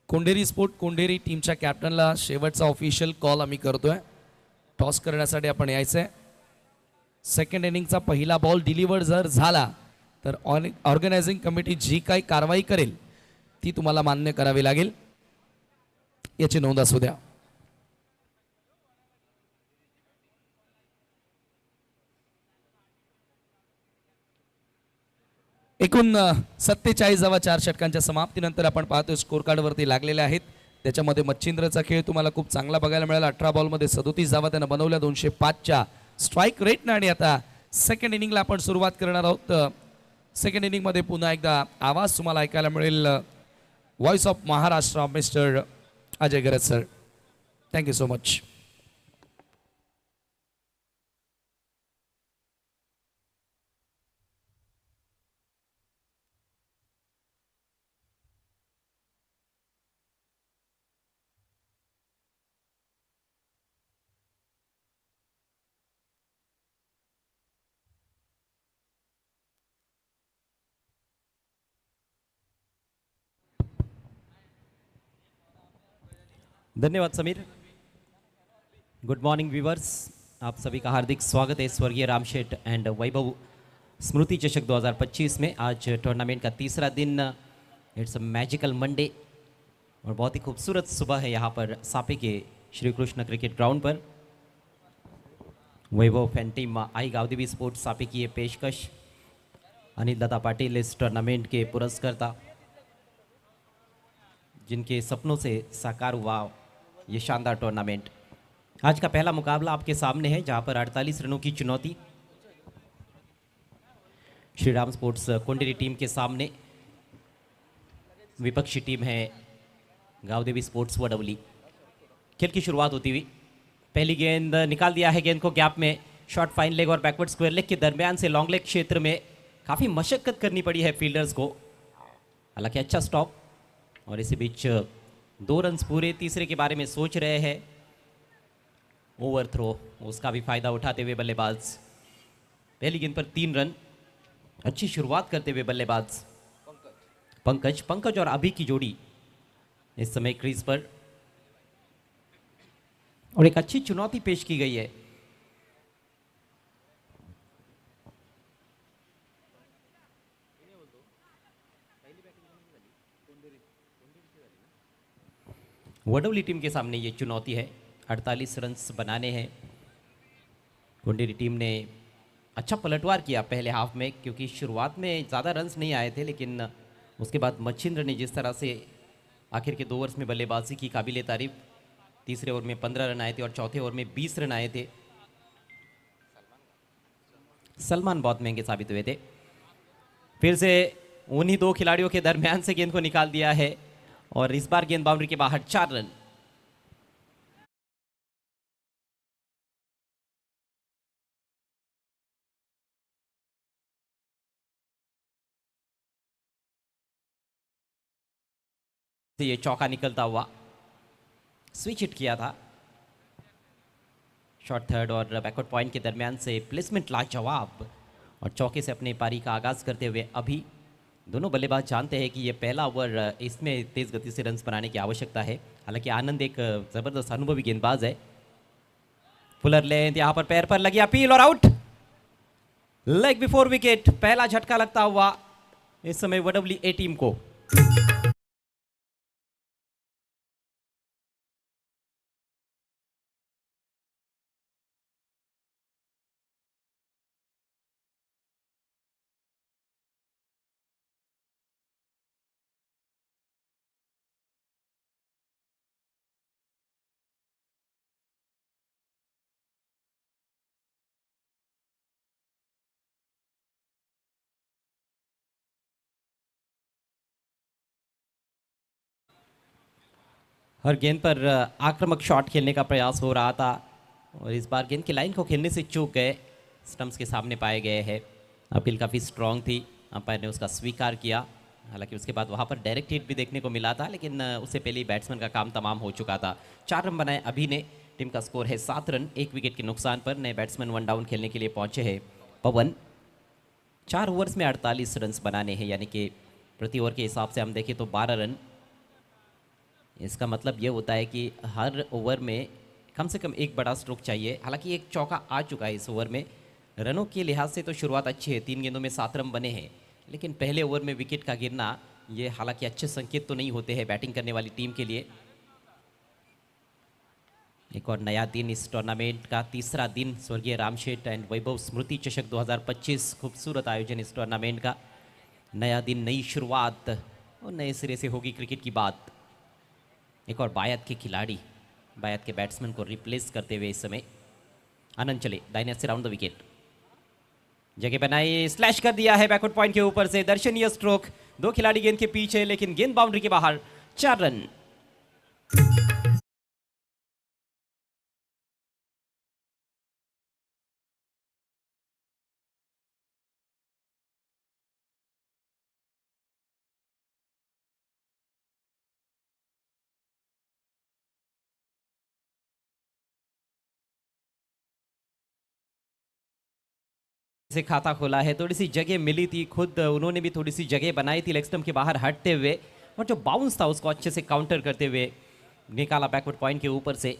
कोंढेरी स्पोर्ट कोंढेरी टीमच्या कॅप्टनला शेवटचा ऑफिशियल कॉल आम्ही करतोय. टॉस करण्यासाठी आपण यायचं आहे. सेकंड इनिंगचा पहिला बॉल डिलिव्हर जर झाला तर ऑर्गनायझिंग कमिटी जी काही कारवाई करेल ती तुम्हाला मान्य करावी लागेल, याची नोंद असू द्या. एकूण 47 धावा 4 षटकांच्या समाप्तीनंतर आपण पाहतोय स्कोर कार्डवरती लागलेले आहेत. त्याच्यामध्ये मच्छिंद्रचा खेळ तुम्हाला खूप चांगला बघायला मिळाला. 18 बॉलमध्ये 37 धावा त्यानं बनवल्या 205च्या स्ट्राईक रेटनं. आणि आता सेकंड इनिंगला आपण सुरुवात करणार आहोत. सेकंड इनिंगमध्ये पुन्हा एकदा आवाज तुम्हाला ऐकायला मिळेल. Voice of Maharashtra mister Ajay गरज सर. Thank you so much. धन्यवाद समीर. गुड मॉर्निंग व्यूवर्स, आप सभी का हार्दिक स्वागत है स्वर्गीय रामशेठ एंड वैभव स्मृति चषक 2025 में. आज टूर्नामेंट का तीसरा दिन. इट्स अ मैजिकल मंडे और बहुत ही खूबसूरत सुबह है यहाँ पर सापे के श्री कृष्ण क्रिकेट ग्राउंड पर. वैभव फैन टीम आई गावदेवी स्पोर्ट्स सापे की ये पेशकश. अनिल दादा पाटिल इस टूर्नामेंट के पुरस्कर्ता, जिनके सपनों से साकार हुआ ये शानदार टूर्नामेंट. आज का पहला मुकाबला आपके सामने है, जहां पर 48 रनों की चुनौती श्री राम स्पोर्ट्स कोंडेरी टीम के सामने. विपक्षी टीम है गावदेवी स्पोर्ट्स वडवली. खेल की शुरुआत होती हुई पहली गेंद निकाल दिया है. गेंद को गैप में शॉर्ट फाइन लेग और बैकवर्ड स्क्वायर लेग के दरमियान से लॉन्ग लेग क्षेत्र में काफ़ी मशक्कत करनी पड़ी है फील्डर्स को. हालांकि अच्छा स्टॉप. और इसी बीच 2 रन्स पूरे तीसरे के बारे में सोच रहे हैं. ओवर थ्रो, उसका भी फायदा उठाते हुए बल्लेबाज. पहली गेंद पर 3 रन. अच्छी शुरुआत करते हुए बल्लेबाज पंकज और अभी की जोड़ी इस समय क्रीज पर. और एक अच्छी चुनौती पेश की गई है. वडवली टीम के सामने ये चुनौती है. 48 रन्स बनाने हैं. कोंडेरी टीम ने अच्छा पलटवार किया पहले हाफ में, क्योंकि शुरुआत में ज़्यादा रन्स नहीं आए थे, लेकिन उसके बाद मच्छिंद्र ने जिस तरह से आखिर के 2 ओवर्स में बल्लेबाजी की, काबिले तारीफ. तीसरे ओवर में 15 रन आए थे और चौथे ओवर में 20 रन आए थे. सलमान बहुत महंगे साबित हुए थे. फिर से उन्हीं 2 खिलाड़ियों के दरमियान से गेंद को निकाल दिया है और इस बार गेंद बाउंड्री के बाहर. 4 रन. से ये चौका निकलता हुआ, स्विच हिट किया था। शॉर्ट थर्ड और बैकवर्ड पॉइंट के दरमियान से प्लेसमेंट लाजवाब, और चौके से अपने पारी का आगाज़ करते हुए अभी दोनों बल्लेबाज जानते हैं कि ये पहला ओवर, इसमें तेज़ गति से रन्स बनाने की आवश्यकता है। हालांकि आनंद एक ज़बरदस्त अनुभवी गेंदबाज है। फुलर लेंथ यहाँ पर पैर पर लगी अपील और आउट, लेग बिफोर विकेट। पहला झटका लगता हुआ इस समय वडब्ल्यूए टीम को। हर गेंद पर आक्रामक शॉट खेलने का प्रयास हो रहा था, और इस बार गेंद की लाइन को खेलने से चूक गए, स्टंप्स के सामने पाए गए हैं। अपील काफ़ी स्ट्रांग थी, अंपायर ने उसका स्वीकार किया। हालांकि उसके बाद वहां पर डायरेक्ट हिट भी देखने को मिला था, लेकिन उससे पहले ही बैट्समैन का काम तमाम हो चुका था। 4 रन बनाए अभी ने। टीम का स्कोर है 7 रन, 1 विकेट के नुकसान पर। नए बैट्समैन 1 डाउन खेलने के लिए पहुंचे हैं पवन। 4 ओवर्स में 48 रन बनाने हैं, यानी कि प्रति ओवर के हिसाब से हम देखें तो 12 रन। इसका मतलब ये होता है कि हर ओवर में कम से कम एक बड़ा स्ट्रोक चाहिए। हालांकि एक चौका आ चुका है इस ओवर में। रनों के लिहाज से तो शुरुआत अच्छी है, 3 गेंदों में 7 रन बने हैं, लेकिन पहले ओवर में विकेट का गिरना ये हालांकि अच्छे संकेत तो नहीं होते हैं बैटिंग करने वाली टीम के लिए। एक और नया दिन इस टूर्नामेंट का, तीसरा दिन स्वर्गीय रामशेठ एंड वैभव स्मृति चषक 2025। खूबसूरत आयोजन इस टूर्नामेंट का। नया दिन, नई शुरुआत, और नए सिरे से होगी क्रिकेट की बात। एक और बायत के खिलाड़ी, बायत के बैट्समैन को रिप्लेस करते हुए इस समय आनंद चले दाहिने से राउंड द विकेट। जगह बनाई, स्लैश कर दिया है बैकवर्ड पॉइंट के ऊपर से। दर्शनीय स्ट्रोक, 2 खिलाड़ी गेंद के पीछे, लेकिन गेंद बाउंड्री के बाहर। 4 रन। से खाता खोला है, थोड़ी सी जगह मिली थी, खुद उन्होंने भी थोड़ी सी जगह बनाई थी लेग स्टंप के बाहर हटते हुए, और जो बाउंस था उसको अच्छे से काउंटर करते हुए निकाला बैकवर्ड पॉइंट के ऊपर से।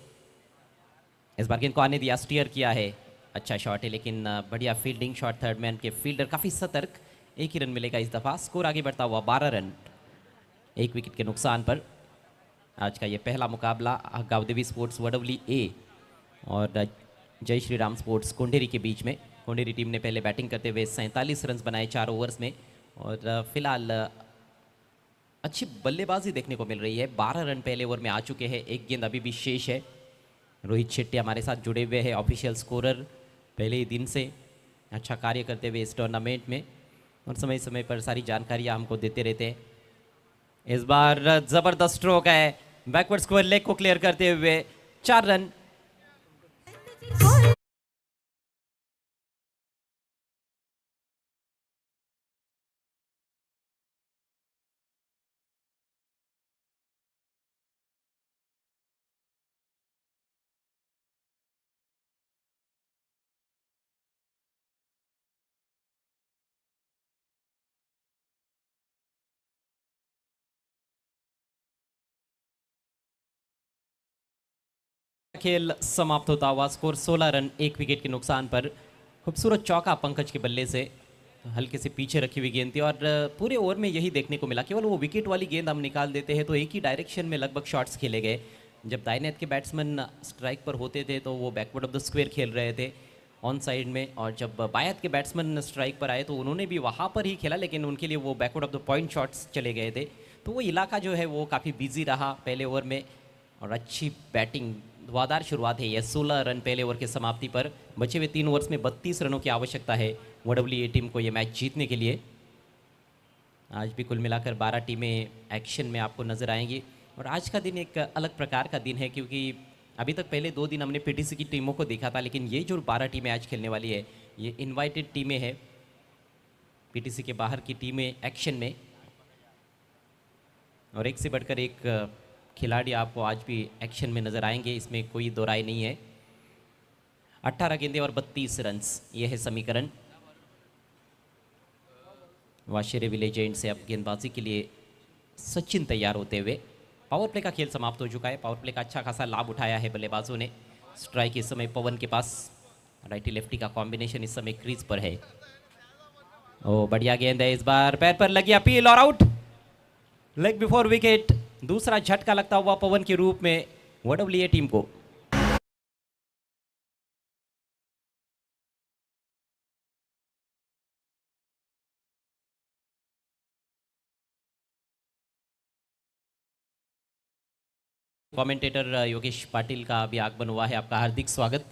इस बार गेंद को आने दिया, स्टीयर किया है। अच्छा शॉट है, लेकिन बढ़िया फील्डिंग। शॉट थर्ड मैन के फील्डर काफ़ी सतर्क। 1 ही रन मिलेगा इस दफ़ा। स्कोर आगे बढ़ता हुआ 12 रन, 1 विकेट के नुकसान पर। आज का ये पहला मुकाबला गावदेवी स्पोर्ट्स वडवली और जय श्री राम स्पोर्ट्स कोंडेरी के बीच में। कोंडेरी टीम ने पहले बैटिंग करते हुए 47 रन बनाए 4 ओवर्स में, और फिलहाल अच्छी बल्लेबाजी देखने को मिल रही है। 12 रन पहले ओवर में आ चुके हैं, 1 गेंद अभी भी शेष है। रोहित शेट्टी हमारे साथ जुड़े हुए हैं, ऑफिशियल स्कोरर, पहले ही दिन से अच्छा कार्य करते हुए इस टूर्नामेंट में, और समय समय पर सारी जानकारियाँ हमको देते रहते हैं। इस बार जबरदस्त स्ट्रोक है, बैकवर्ड स्क्वायर लेग को क्लियर करते हुए 4 रन। खेल समाप्त होता हुआ, स्कोर 16 रन, 1 विकेट के नुकसान पर। खूबसूरत चौका पंकज के बल्ले से, हल्के से पीछे रखी हुई गेंद थी, और पूरे ओवर में यही देखने को मिला। केवल वो विकेट वाली गेंद हम निकाल देते हैं तो एक ही डायरेक्शन में लगभग शॉट्स खेले गए। जब दाहिने हाथ के बैट्समैन स्ट्राइक पर होते थे तो वो बैकवर्ड ऑफ द स्क्वायर खेल रहे थे ऑन साइड में, और जब बाएं हाथ के बैट्समैन स्ट्राइक पर आए तो उन्होंने भी वहाँ पर ही खेला, लेकिन उनके लिए वो backward of the point shots चले गए थे। तो वो इलाका जो है वो काफ़ी बिजी रहा पहले ओवर में, और अच्छी बैटिंग, धुआंधार शुरुआत है ये। 16 रन पहले ओवर के समाप्ति पर। बचे हुए 3 ओवर्स में 32 रनों की आवश्यकता है वडब्ल्यूए टीम को ये मैच जीतने के लिए। आज भी कुल मिलाकर 12 टीमें एक्शन में आपको नजर आएंगी, और आज का दिन एक अलग प्रकार का दिन है, क्योंकि अभी तक पहले 2 दिन हमने पीटीसी की टीमों को देखा था, लेकिन ये जो 12 टीमें आज खेलने वाली है ये इनवाइटेड टीमें हैं, पीटीसी के बाहर की टीमें एक्शन में। और एक से बढ़कर एक खिलाड़ी आपको आज भी एक्शन में नजर आएंगे, इसमें कोई दो राय नहीं है। 18 गेंदें और 32 रन्स, ये है समीकरण। वाशेरे विलेज एंड से अब गेंदबाजी के लिए सचिन तैयार होते हुए। पावर प्ले का खेल समाप्त हो चुका है। पावर प्ले का अच्छा खासा लाभ उठाया है बल्लेबाजों ने। स्ट्राइक इस समय पवन के पास, राइटी लेफ्टी का कॉम्बिनेशन इस समय क्रीज पर है। ओ बढ़िया गेंद है, इस बार पैर पर लगी अपील और आउट। लेग बिफोर विकेट, दूसरा झटका लगता हुआ पवन के रूप में वडवलिए टीम को। कमेंटेटर योगेश पाटिल का भी आगमन हुआ है, आपका हार्दिक स्वागत।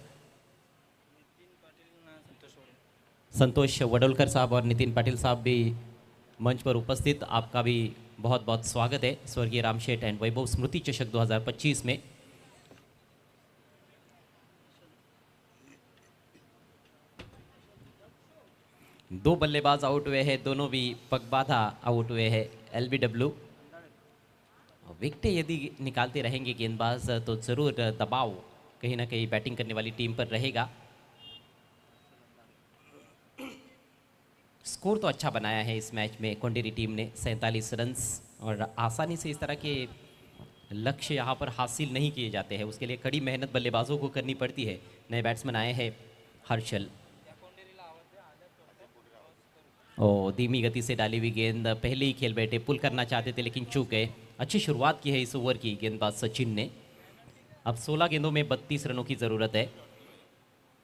संतोष वडोलकर साहब और नितिन पाटिल साहब भी मंच पर उपस्थित, आपका भी बहुत बहुत स्वागत है स्वर्गीय रामशेठ एंड वैभव स्मृति चषक 2025 में। दो बल्लेबाज आउट हुए हैं, दोनों भी पगबाधा आउट हुए हैं। एलबीडब्ल्यू विकेटें यदि निकालते रहेंगे गेंदबाज तो ज़रूर दबाव कहीं ना कहीं बैटिंग करने वाली टीम पर रहेगा। स्कोर तो अच्छा बनाया है इस मैच में कोंडेरी टीम ने, 47 रन्स, और आसानी से इस तरह के लक्ष्य यहाँ पर हासिल नहीं किए जाते हैं, उसके लिए कड़ी मेहनत बल्लेबाजों को करनी पड़ती है। नए बैट्समैन आए हैं हर्षल। ओ धीमी गति से डाली हुई गेंद, पहले ही खेल बैठे, पुल करना चाहते थे लेकिन चूक गए। अच्छी शुरुआत की है इस ओवर की गेंदबाज सचिन ने। अब 16 गेंदों में 32 रनों की ज़रूरत है।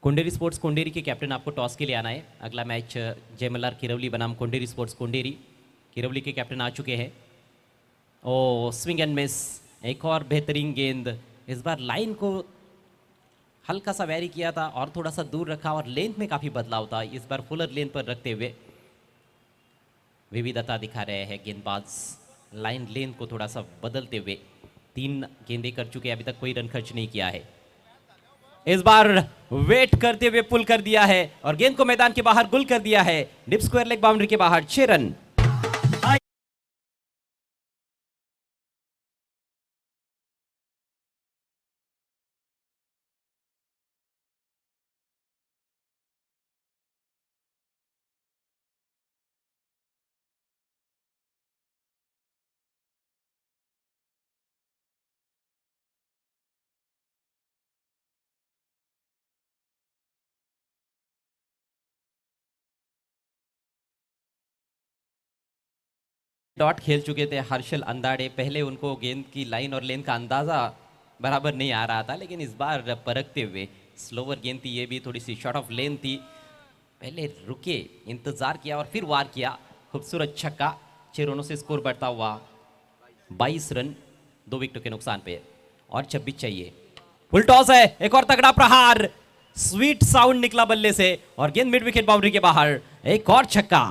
कोंडेरी स्पोर्ट्स कोंडेरी के कैप्टन आपको टॉस के लिए आना है। अगला मैच जयमल्लार किरवली बनाम कोंडेरी स्पोर्ट्स कोंडेरी। किरवली के कैप्टन आ चुके हैं। ओ स्विंग एंड मिस, एक और बेहतरीन गेंद। इस बार लाइन को हल्का सा वैरी किया था और थोड़ा सा दूर रखा और लेंथ में काफ़ी बदलाव था, इस बार फुलर लेंथ पर रखते हुए विविधता दिखा रहे हैं गेंदबाज, लाइन लेंथ को थोड़ा सा बदलते हुए। 3 गेंदें कर चुके, अभी तक कोई रन खर्च नहीं किया है। इस बार वेट करते हुए पुल कर दिया है और गेंद को मैदान के बाहर गुल कर दिया है। डिप स्क्वायर लेग बाउंड्री के बाहर, 6 रन। डॉट खेल चुके थे हर्षल अंदाड़े, पहले उनको गेंद की लाइन और लेंथ का अंदाज़ा बराबर नहीं आ रहा था, लेकिन इस बार परखते हुए, स्लोवर गेंद थी ये भी, थोड़ी सी शॉर्ट ऑफ लेंथ थी, पहले रुके, इंतज़ार किया और फिर वार किया। खूबसूरत छक्का, 6 रनों से स्कोर बढ़ता हुआ 22 रन 2 विकेटों के नुकसान पे, और 26 चाहिए। फुल टॉस है, एक और तगड़ा प्रहार, स्वीट साउंड निकला बल्ले से और गेंद मिड विकेट बाउंड्री के बाहर, एक और छक्का।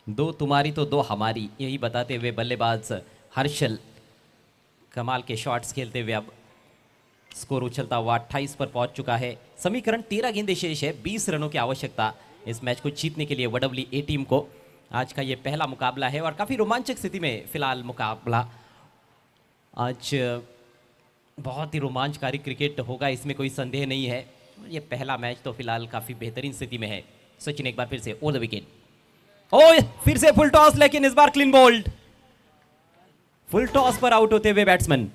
दो तुम्हारी तो दो हमारी, यही बताते हुए बल्लेबाज हर्षल कमाल के शॉट्स खेलते हुए अब स्कोर उछलता हुआ 28 पर पहुंच चुका है। समीकरण 13 गेंदें शेष है, 20 रनों की आवश्यकता इस मैच को जीतने के लिए वडवली ए टीम को। आज का ये पहला मुकाबला है और काफ़ी रोमांचक स्थिति में फिलहाल मुकाबला। आज बहुत ही रोमांचकारी क्रिकेट होगा, इसमें कोई संदेह नहीं है। ये पहला मैच तो फिलहाल काफ़ी बेहतरीन स्थिति में है। सचिन एक बार फिर से ओवर द विकेट, ओ फिर से फुल टॉस, लेकिन इस बार क्लीन बोल्ड। फुल टॉस पर आउट होते हुए बैट्समैन।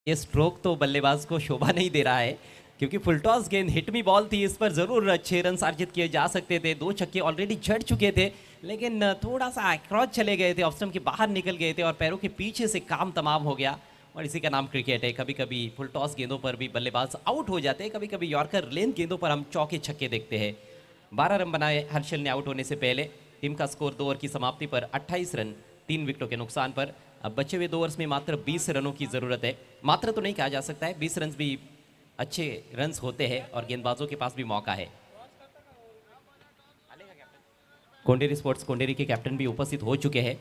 ये स्ट्रोक तो बल्लेबाज को शोभा नहीं दे रहा है, क्योंकि फुल टॉस गेंद हिट मी बॉल थी, इस पर जरूर 6 रन अर्जित किए जा सकते थे। 2 छक्के ऑलरेडी जड़ चुके थे, लेकिन थोड़ा सा क्रॉस चले गए थे, ऑफ स्टंप के बाहर निकल गए थे और पैरों के पीछे से काम तमाम हो गया। और इसी का नाम क्रिकेट है। कभी कभी फुल टॉस गेंदों पर भी बल्लेबाज आउट हो जाते हैं, कभी कभी यॉर्कर लेंथ गेंदों पर हम चौके छक्के देखते हैं। 12 रन बनाए हर्षल ने आउट होने से पहले। टीम का स्कोर 2 ओवर की समाप्ति पर 28 रन 3 विकेटों के नुकसान पर। अब बचे हुए 2 ओवर्स में मात्र 20 रनों की ज़रूरत है। मात्र तो नहीं कहा जा सकता है, 20 रन भी अच्छे रन्स होते हैं और गेंदबाजों के पास भी मौका है। कोंडेरी स्पोर्ट्स कोंडेरी के कैप्टन भी उपस्थित हो चुके हैं।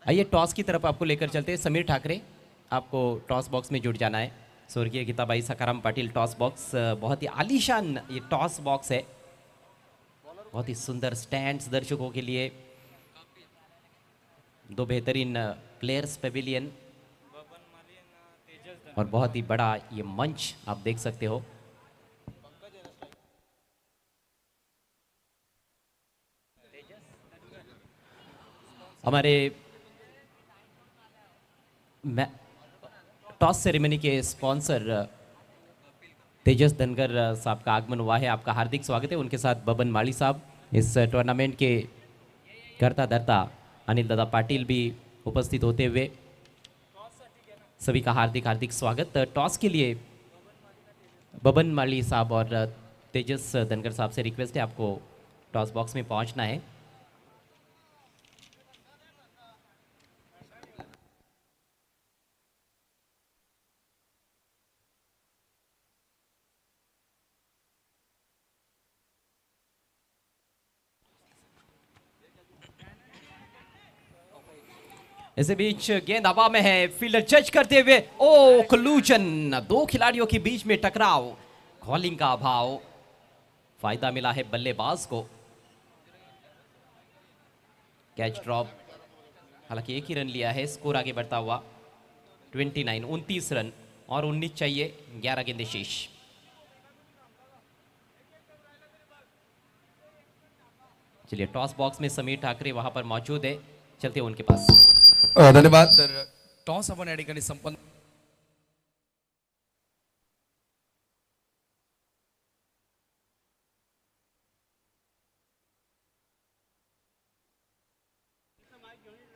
आइए टॉस की तरफ आपको लेकर चलते हैं। समीर ठाकरे, आपको टॉस बॉक्स में जुट जाना है। स्वर्गीय गीताबाई सखाराम पाटिल टॉस बॉक्स, बहुत ही आलीशान ये टॉस बॉक्स है। बहुत ही सुंदर स्टैंड्स दर्शकों के लिए, 2 बेहतरीन प्लेयर्स पेविलियन और बहुत ही बड़ा ये मंच आप देख सकते हो। हमारे टॉस सेरेमनी के स्पॉन्सर तेजस धनगर साहब का आगमन हुआ है। आपका हार्दिक स्वागत है। उनके साथ बबन माली साहब, इस टूर्नामेंट के करता धरता अनिल दादा पाटिल भी उपस्थित होते हुए सभी का हार्दिक हार्दिक स्वागत। टॉस के लिए बबन माली साहब और तेजस धनगर साहब से रिक्वेस्ट है, आपको टॉस बॉक्स में पहुंचना है। इसी बीच गेंद हवा में है, फील्डर जज करते हुए ओ कोलूजन, 2 खिलाड़ियों के बीच में टकराव, कॉलिंग का अभाव, फायदा मिला है बल्लेबाज को। कैच ड्रॉप, हालांकि 1 ही रन लिया है। स्कोर आगे बढ़ता हुआ 29 रन और 19 चाहिए, 11 गेंदें शेष। चलिए टॉस बॉक्स में समीर ठाकरे वहां पर मौजूद है, चलते हैं उनके पास। धन्यवाद। तर टॉस आपण या ठिकाणी संपन्न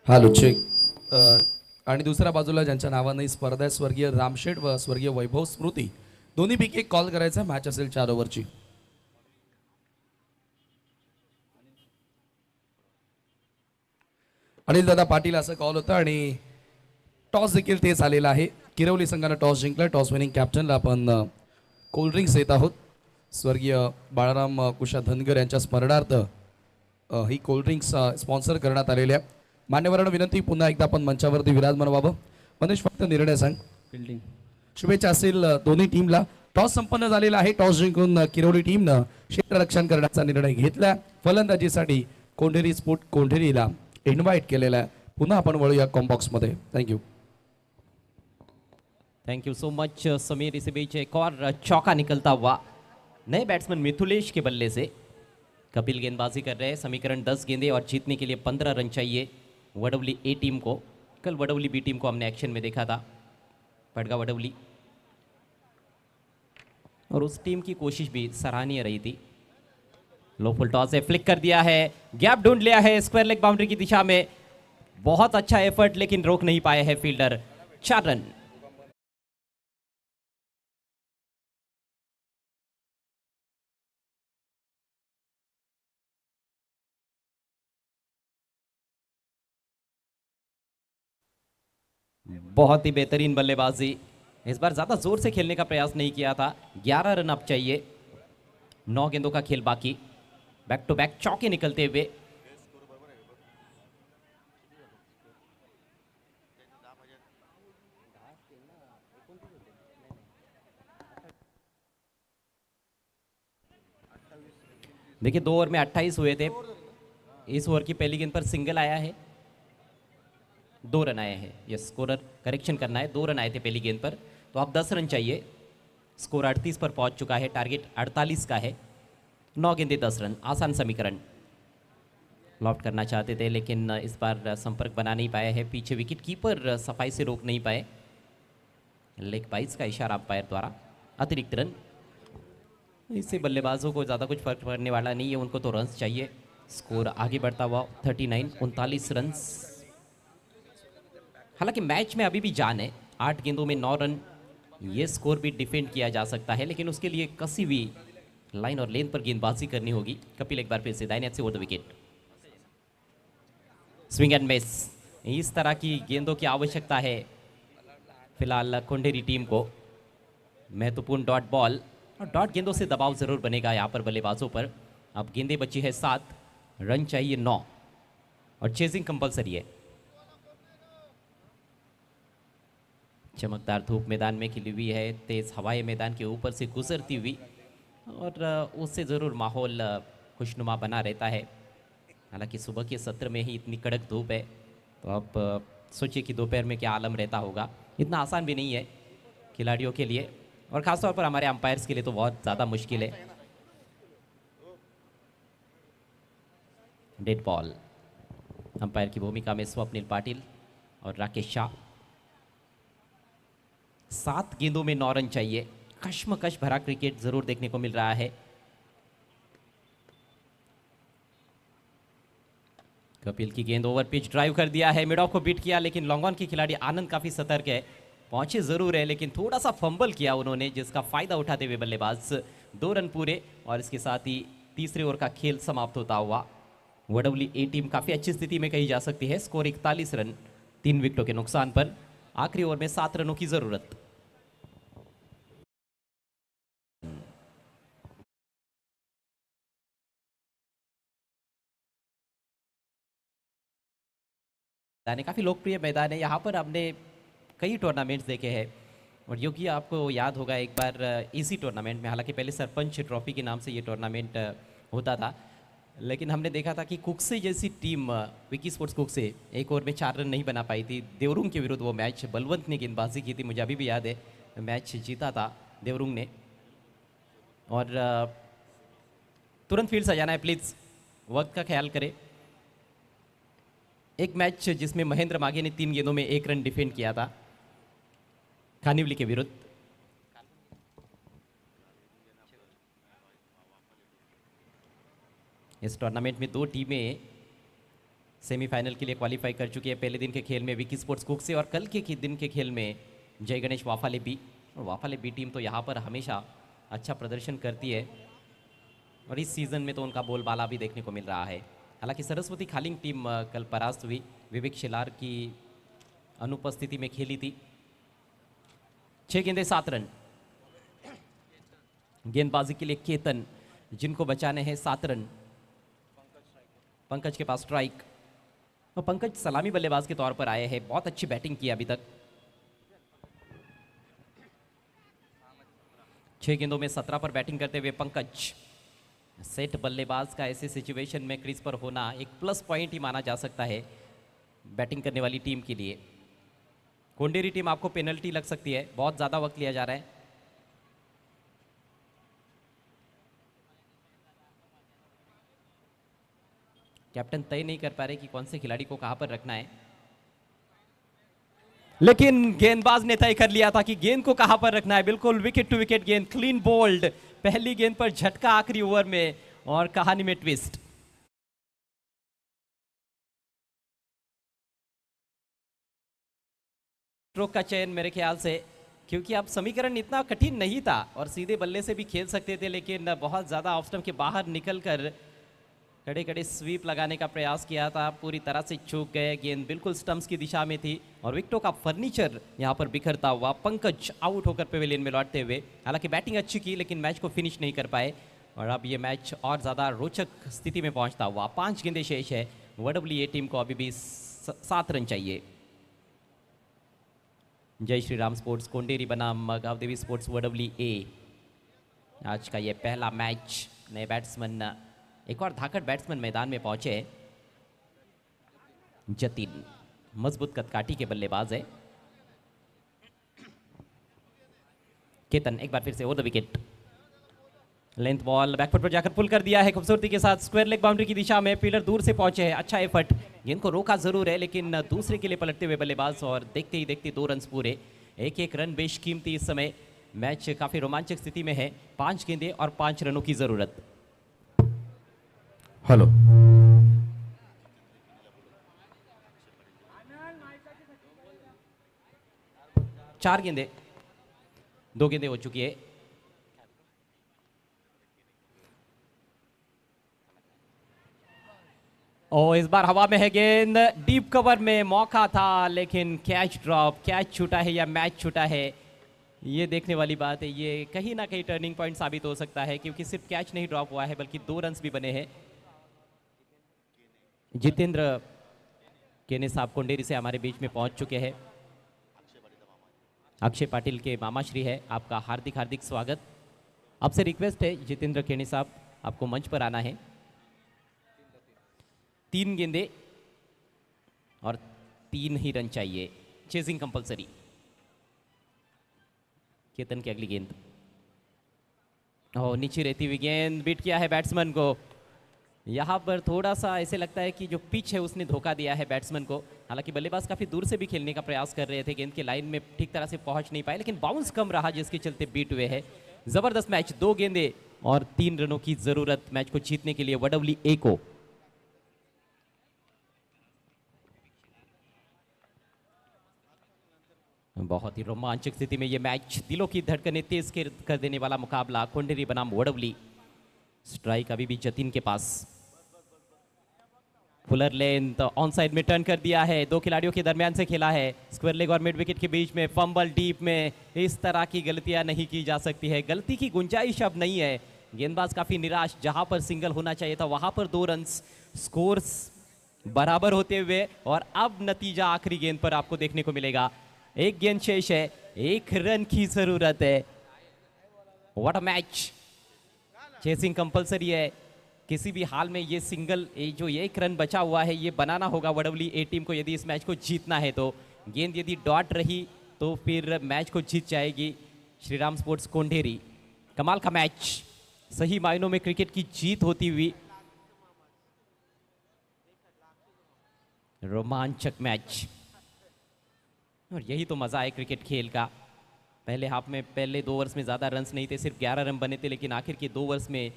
हा लुच्छे आणि दुसऱ्या बाजूला ज्यांच्या नावाने ही स्पर्धा आहे, स्वर्गीय रामशेठ व स्वर्गीय वैभव स्मृती, दोन्हीपैकी एक कॉल करायचा, मॅच असेल 4 ओव्हरची। अनिल दादा पाटील असं कॉल होता आणि टॉस देखील तेच आलेला आहे। किरवली संघानं टॉस जिंकला। टॉस विनिंग कॅप्टनला आपण कोल्ड ड्रिंक्स देत आहोत। स्वर्गीय बाळाराम कुशा धनगर यांच्या स्मरणार्थ ही कोल्ड ड्रिंक्स स्पॉन्सर करण्यात आलेल्या। मान्यवरांना विनंती, पुन्हा एकदा आपण मंचावरती विराजमान व्हावं। मनीष, फक्त निर्णय सांग। फील्डिंग शुभेच्छा असेल दोन्ही टीमला। टॉस संपन्न झालेला आहे। टॉस जिंकून किरवली टीमनं क्षेत्ररक्षण करण्याचा निर्णय घेतला। फलंदाजीसाठी कोंढेरी स्पोर्ट कोंढेरीला इन्व्हाइट केलेला आहे। पुन्हा आपण वळूया कॉम्बॉक्समध्ये। Thank you. Thank you so much Sameer. इसी बीच एक और चौका निकलता हुआ नए बैट्समैन मिथुलेश के बल्ले से। कपिल गेंदबाजी कर रहे हैं। समीकरण 10 गेंदे और जीतने के लिए 15 रन चाहिए वडवली ए टीम को। कल वडवली बी टीम को हमने एक्शन में देखा था, पड़गा वडवली, और उस टीम की कोशिश भी सराहनीय रही थी। लो फुल टॉस है, फ्लिक कर दिया है, गैप ढूंढ लिया है स्क्वायर लेग बाउंड्री की दिशा में। बहुत अच्छा एफर्ट, लेकिन रोक नहीं पाए हैं फील्डर। 4 रन। बहुत ही बेहतरीन बल्लेबाजी। इस बार ज्यादा जोर से खेलने का प्रयास नहीं किया था। 11 रन अब चाहिए, 9 गेंदों का खेल बाकी। बैक टू बैक चौके निकलते हुए देखिए 2 ओवर में 28 हुए थे। इस ओवर की पहली गेंद पर सिंगल आया है, 2 रन आए हैं। यस, स्कोरर करेक्शन करना है, 2 रन आए थे पहली गेंद पर, तो अब 10 रन चाहिए। स्कोर 38 पर पहुंच चुका है, टारगेट 48 का है। 9 गेंदे 10 रन, आसान समीकरण। लॉफ्ट करना चाहते थे, लेकिन इस बार संपर्क बना नहीं पाए हैं। पीछे विकेट कीपर सफाई से रोक नहीं पाए। लेग बाइस का इशारा अंपायर द्वारा। अतिरिक्त रन, इससे बल्लेबाजों को ज़्यादा कुछ फर्क पड़ने वाला नहीं है। उनको तो रन्स चाहिए। स्कोर आगे बढ़ता हुआ 39 रन। हालांकि मैच में अभी भी जान है, 8 गेंदों में 9 रन, ये स्कोर भी डिफेंड किया जा सकता है, लेकिन उसके लिए कसी हुई लाइन और लेन पर गेंदबाजी करनी होगी। कपिल एक बार फिर से दाहिने हाथ से over the wicket, swing and miss, इस तरह की गेंदों की आवश्यकता है फिलहाल कोंडेरी टीम को। महत्वपूर्ण डॉट बॉल और डॉट गेंदों से दबाव जरूर बनेगा यहाँ पर बल्लेबाजों पर। अब गेंदें बची है 7, रन चाहिए 9 और चेजिंग कंपलसरी है। चमकदार धूप मैदान में खिली हुई है, तेज हवाएं मैदान के ऊपर से गुजरती हुई, और उससे ज़रूर माहौल खुशनुमा बना रहता है। हालांकि सुबह के सत्र में ही इतनी कड़क धूप है, तो अब सोचिए कि दोपहर में क्या आलम रहता होगा। इतना आसान भी नहीं है खिलाड़ियों के लिए, और ख़ासतौर पर हमारे अंपायर्स के लिए तो बहुत ज़्यादा मुश्किल है। डेड बॉल, अंपायर की भूमिका में स्वप्निल पाटिल और राकेश शाह। 7 गेंदों में 9 रन चाहिए, कश्मकश भरा क्रिकेट जरूर देखने को मिल रहा है। कपिल की गेंद ओवर पिच ड्राइव कर दिया है, मिड ऑफ को बीट किया, लेकिन लॉन्ग ऑन के खिलाड़ी आनंद काफी सतर्क है, पहुंचे जरूर है, लेकिन थोड़ा सा फंबल किया उन्होंने, जिसका फायदा उठाते हुए बल्लेबाज 2 रन पूरे, और इसके साथ ही तीसरे ओवर का खेल समाप्त होता हुआ। वडवली ए टीम काफी अच्छी स्थिति में कही जा सकती है। स्कोर 41 रन, 3 विकेटों के नुकसान पर। आखिरी ओवर में 7 रनों की जरूरत। मैदान है, काफ़ी लोकप्रिय मैदान है। यहाँ पर हमने कई टूर्नामेंट्स देखे हैं, और योगी आपको याद होगा एक बार इसी टूर्नामेंट में, हालांकि पहले सरपंच ट्रॉफी के नाम से ये टूर्नामेंट होता था, लेकिन हमने देखा था कि कुक्से जैसी टीम, विकी स्पोर्ट्स कुक्से, एक ओवर में 4 रन नहीं बना पाई थी। देवरुंग के विरुद्ध वो मैच बलवंत ने गेंदबाजी की थी, मुझे अभी भी याद है, मैच जीता था देवरुंग ने। और तुरंत फील्ड सजाना है प्लीज़, वक्त का ख्याल करें। एक मैच जिसमें महेंद्र मागे ने 3 गेंदों में 1 रन डिफेंड किया था खानिवली के विरुद्ध। इस टूर्नामेंट में 2 टीमें सेमीफाइनल के लिए क्वालिफाई कर चुकी है। पहले दिन के खेल में विकी स्पोर्ट्स कुक्से, और कल के दिन के खेल में जय गणेश वाफाले बी। और वाफाले बी टीम तो यहाँ पर हमेशा अच्छा प्रदर्शन करती है, और इस सीज़न में तो उनका बोलबाला भी देखने को मिल रहा है। हालांकि सरस्वती खालिंग टीम कल परास्त हुई, विवेक शिलार की अनुपस्थिति में खेली थी। 6 गेंदे 7 रन। गेंदबाजी के लिए केतन, जिनको बचाने हैं 7 रन। पंकज के पास स्ट्राइक, और पंकज सलामी बल्लेबाज के तौर पर आए हैं, बहुत अच्छी बैटिंग की अभी तक। 6 गेंदों में 17 पर बैटिंग करते हुए पंकज। सेट बल्लेबाज का ऐसे सिचुएशन में क्रीज पर होना एक प्लस पॉइंट ही माना जा सकता है बैटिंग करने वाली टीम के लिए। कोंडेरी टीम आपको पेनल्टी लग सकती है, बहुत ज़्यादा वक्त लिया जा रहा है। कैप्टन तय नहीं कर पा रहे कि कौन से खिलाड़ी को कहां पर रखना है, लेकिन गेंदबाज ने तय कर लिया था कि गेंद को कहां पर रखना है। बिल्कुल विकेट टू विकेट गेंद, क्लीन बोल्ड, पहली गेंद पर झटका आखिरी ओवर में, और कहानी में ट्विस्ट। स्ट्रोक का चयन मेरे ख्याल से, क्योंकि अब समीकरण इतना कठिन नहीं था और सीधे बल्ले से भी खेल सकते थे, लेकिन बहुत ज़्यादा ऑफ स्टंप के बाहर निकलकर कड़े कड़े स्वीप लगाने का प्रयास किया था, पूरी तरह से चूक गए। गेंद बिल्कुल स्टंप्स की दिशा में थी, और विकेटों का फर्नीचर यहां पर बिखरता हुआ। पंकज आउट होकर पेविलियन में लौटते हुए, हालांकि बैटिंग अच्छी की, लेकिन मैच को फिनिश नहीं कर पाए, और अब ये मैच और ज़्यादा रोचक स्थिति में पहुंचता हुआ। 5 गेंदें शेष है, वडब्ल्यू ए टीम को अभी भी 7 रन चाहिए। जय श्री राम स्पोर्ट्स कोंडेरी बनाम गावदेवी स्पोर्ट्स वडब्ल्यू ए, आज का ये पहला मैच। नए बैट्समैन, एक और धाकड़ बैट्समैन मैदान में पहुंचे। जतिन मजबूत कदकाठी के बल्लेबाज है। केतन एक बार फिर से over the wicket, length ball backfoot पर जाकर पुल कर दिया है खूबसूरती के साथ, स्क्वायर लेग बाउंड्री की दिशा में। फील्डर दूर से पहुंचे हैं, अच्छा एफर्ट, गेंद को रोका जरूर है, लेकिन दूसरे के लिए पलटते हुए बल्लेबाज, और देखते ही देखते 2 रन पूरे। एक रन बेशकीमती इस समय। मैच काफी रोमांचक स्थिति में है, 5 गेंदें और 5 रनों की जरूरत। हेलो। 4 गेंदे, 2 गेंदे हो चुकी है। और इस बार हवा में है गेंद, डीप कवर में मौका था लेकिन कैच ड्रॉप, कैच छूटा है या मैच छूटा है, ये देखने वाली बात है। ये कहीं ना कहीं टर्निंग पॉइंट साबित हो सकता है क्योंकि सिर्फ कैच नहीं ड्रॉप हुआ है बल्कि 2 रन्स भी बने हैं। जितेंद्र केने साहब कोंडेरी से हमारे बीच में पहुंच चुके हैं। अक्षय पाटिल के मामा श्री है, आपका हार्दिक हार्दिक स्वागत। आपसे रिक्वेस्ट है जितेंद्र केने साहब, आपको मंच पर आना है। 3 गेंदे और 3 ही रन चाहिए, चेजिंग कंपलसरी। केतन की अगली गेंद, नीचे रहती हुई गेंद, बीट किया है बैट्समैन को। यहाँ पर थोड़ा सा ऐसे लगता है कि जो पिच है उसने धोखा दिया है बैट्समैन को। हालांकि बल्लेबाज काफी दूर से भी खेलने का प्रयास कर रहे थे, गेंद के लाइन में ठीक तरह से पहुंच नहीं पाए, लेकिन बाउंस कम रहा जिसके चलते बीट हुए है। जबरदस्त मैच, 2 गेंदे और 3 रनों की जरूरत मैच को जीतने के लिए WA को। बहुत ही रोमांचक स्थिति में ये मैच, दिलों की धड़कनें तेज कर देने वाला मुकाबला। कोंडेरी बनाम वडवली। स्ट्राइक अभी भी जतिन के पास। फुलर लेंथ ऑन साइड में टर्न कर दिया है, 2 खिलाड़ियों के दरमियान से खेला है, स्क्वायर लेग और मिड विकेट के बीच में, फंबल डीप में। इस तरह की गलतियां नहीं की जा सकती है, गलती की गुंजाइश अब नहीं है। गेंदबाज काफी निराश, जहां पर सिंगल होना चाहिए था वहां पर 2 रन्स, स्कोर्स बराबर होते हुए, और अब नतीजा आखिरी गेंद पर आपको देखने को मिलेगा। 1 गेंद शेष है, 1 रन की जरूरत है। What a match, chasing compulsory है। किसी भी हाल में ये सिंगल, जो 1 रन बचा हुआ है, ये बनाना होगा WA टीम को यदि इस मैच को जीतना है तो। गेंद यदि डॉट रही तो फिर मैच को जीत जाएगी श्रीराम स्पोर्ट्स कोंडेरी। कमाल का मैच, सही मायनों में क्रिकेट की जीत होती हुई, रोमांचक मैच। और यही तो मजा है क्रिकेट खेल का। पहले हाफ में, पहले 2 ओवर्स में ज़्यादा रन्स नहीं थे, सिर्फ 11 रन बने थे, लेकिन आखिर के 2 ओवर्स में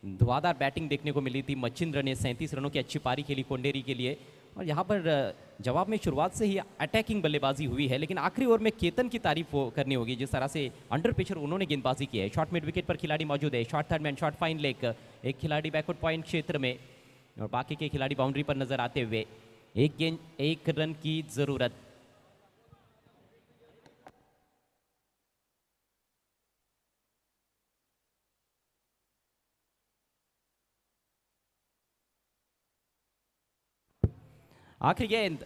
धुआंधार बैटिंग देखने को मिली थी। मच्छिंद्र ने 37 रनों की अच्छी पारी खेली कोंडेरी के लिए, और यहाँ पर जवाब में शुरुआत से ही अटैकिंग बल्लेबाजी हुई है। लेकिन आखिरी ओवर में केतन की तारीफ करनी होगी, जिस तरह से अंडर प्रेशर उन्होंने गेंदबाजी की है। शॉर्ट मिड विकेट पर खिलाड़ी मौजूद है, short third man, short fine leg, एक खिलाड़ी बैकवर्ड पॉइंट क्षेत्र में और बाकी के खिलाड़ी बाउंड्री पर नजर आते हुए। 1 गेंद 1 रन की जरूरत। आखिरी गेंद,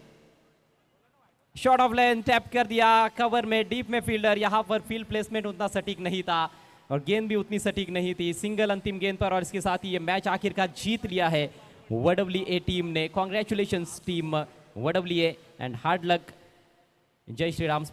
शॉट ऑफ लेंथ, टैप कर दिया कवर में, डीप में फील्डर। यहां पर फील्ड प्लेसमेंट उतना सटीक नहीं था और गेंद भी उतनी सटीक नहीं थी। सिंगल अंतिम गेंद पर, और इसके साथ ही ये मैच आखिरकार जीत लिया है WA टीम ने। Congratulations team WA and hard luck. जय श्री राम।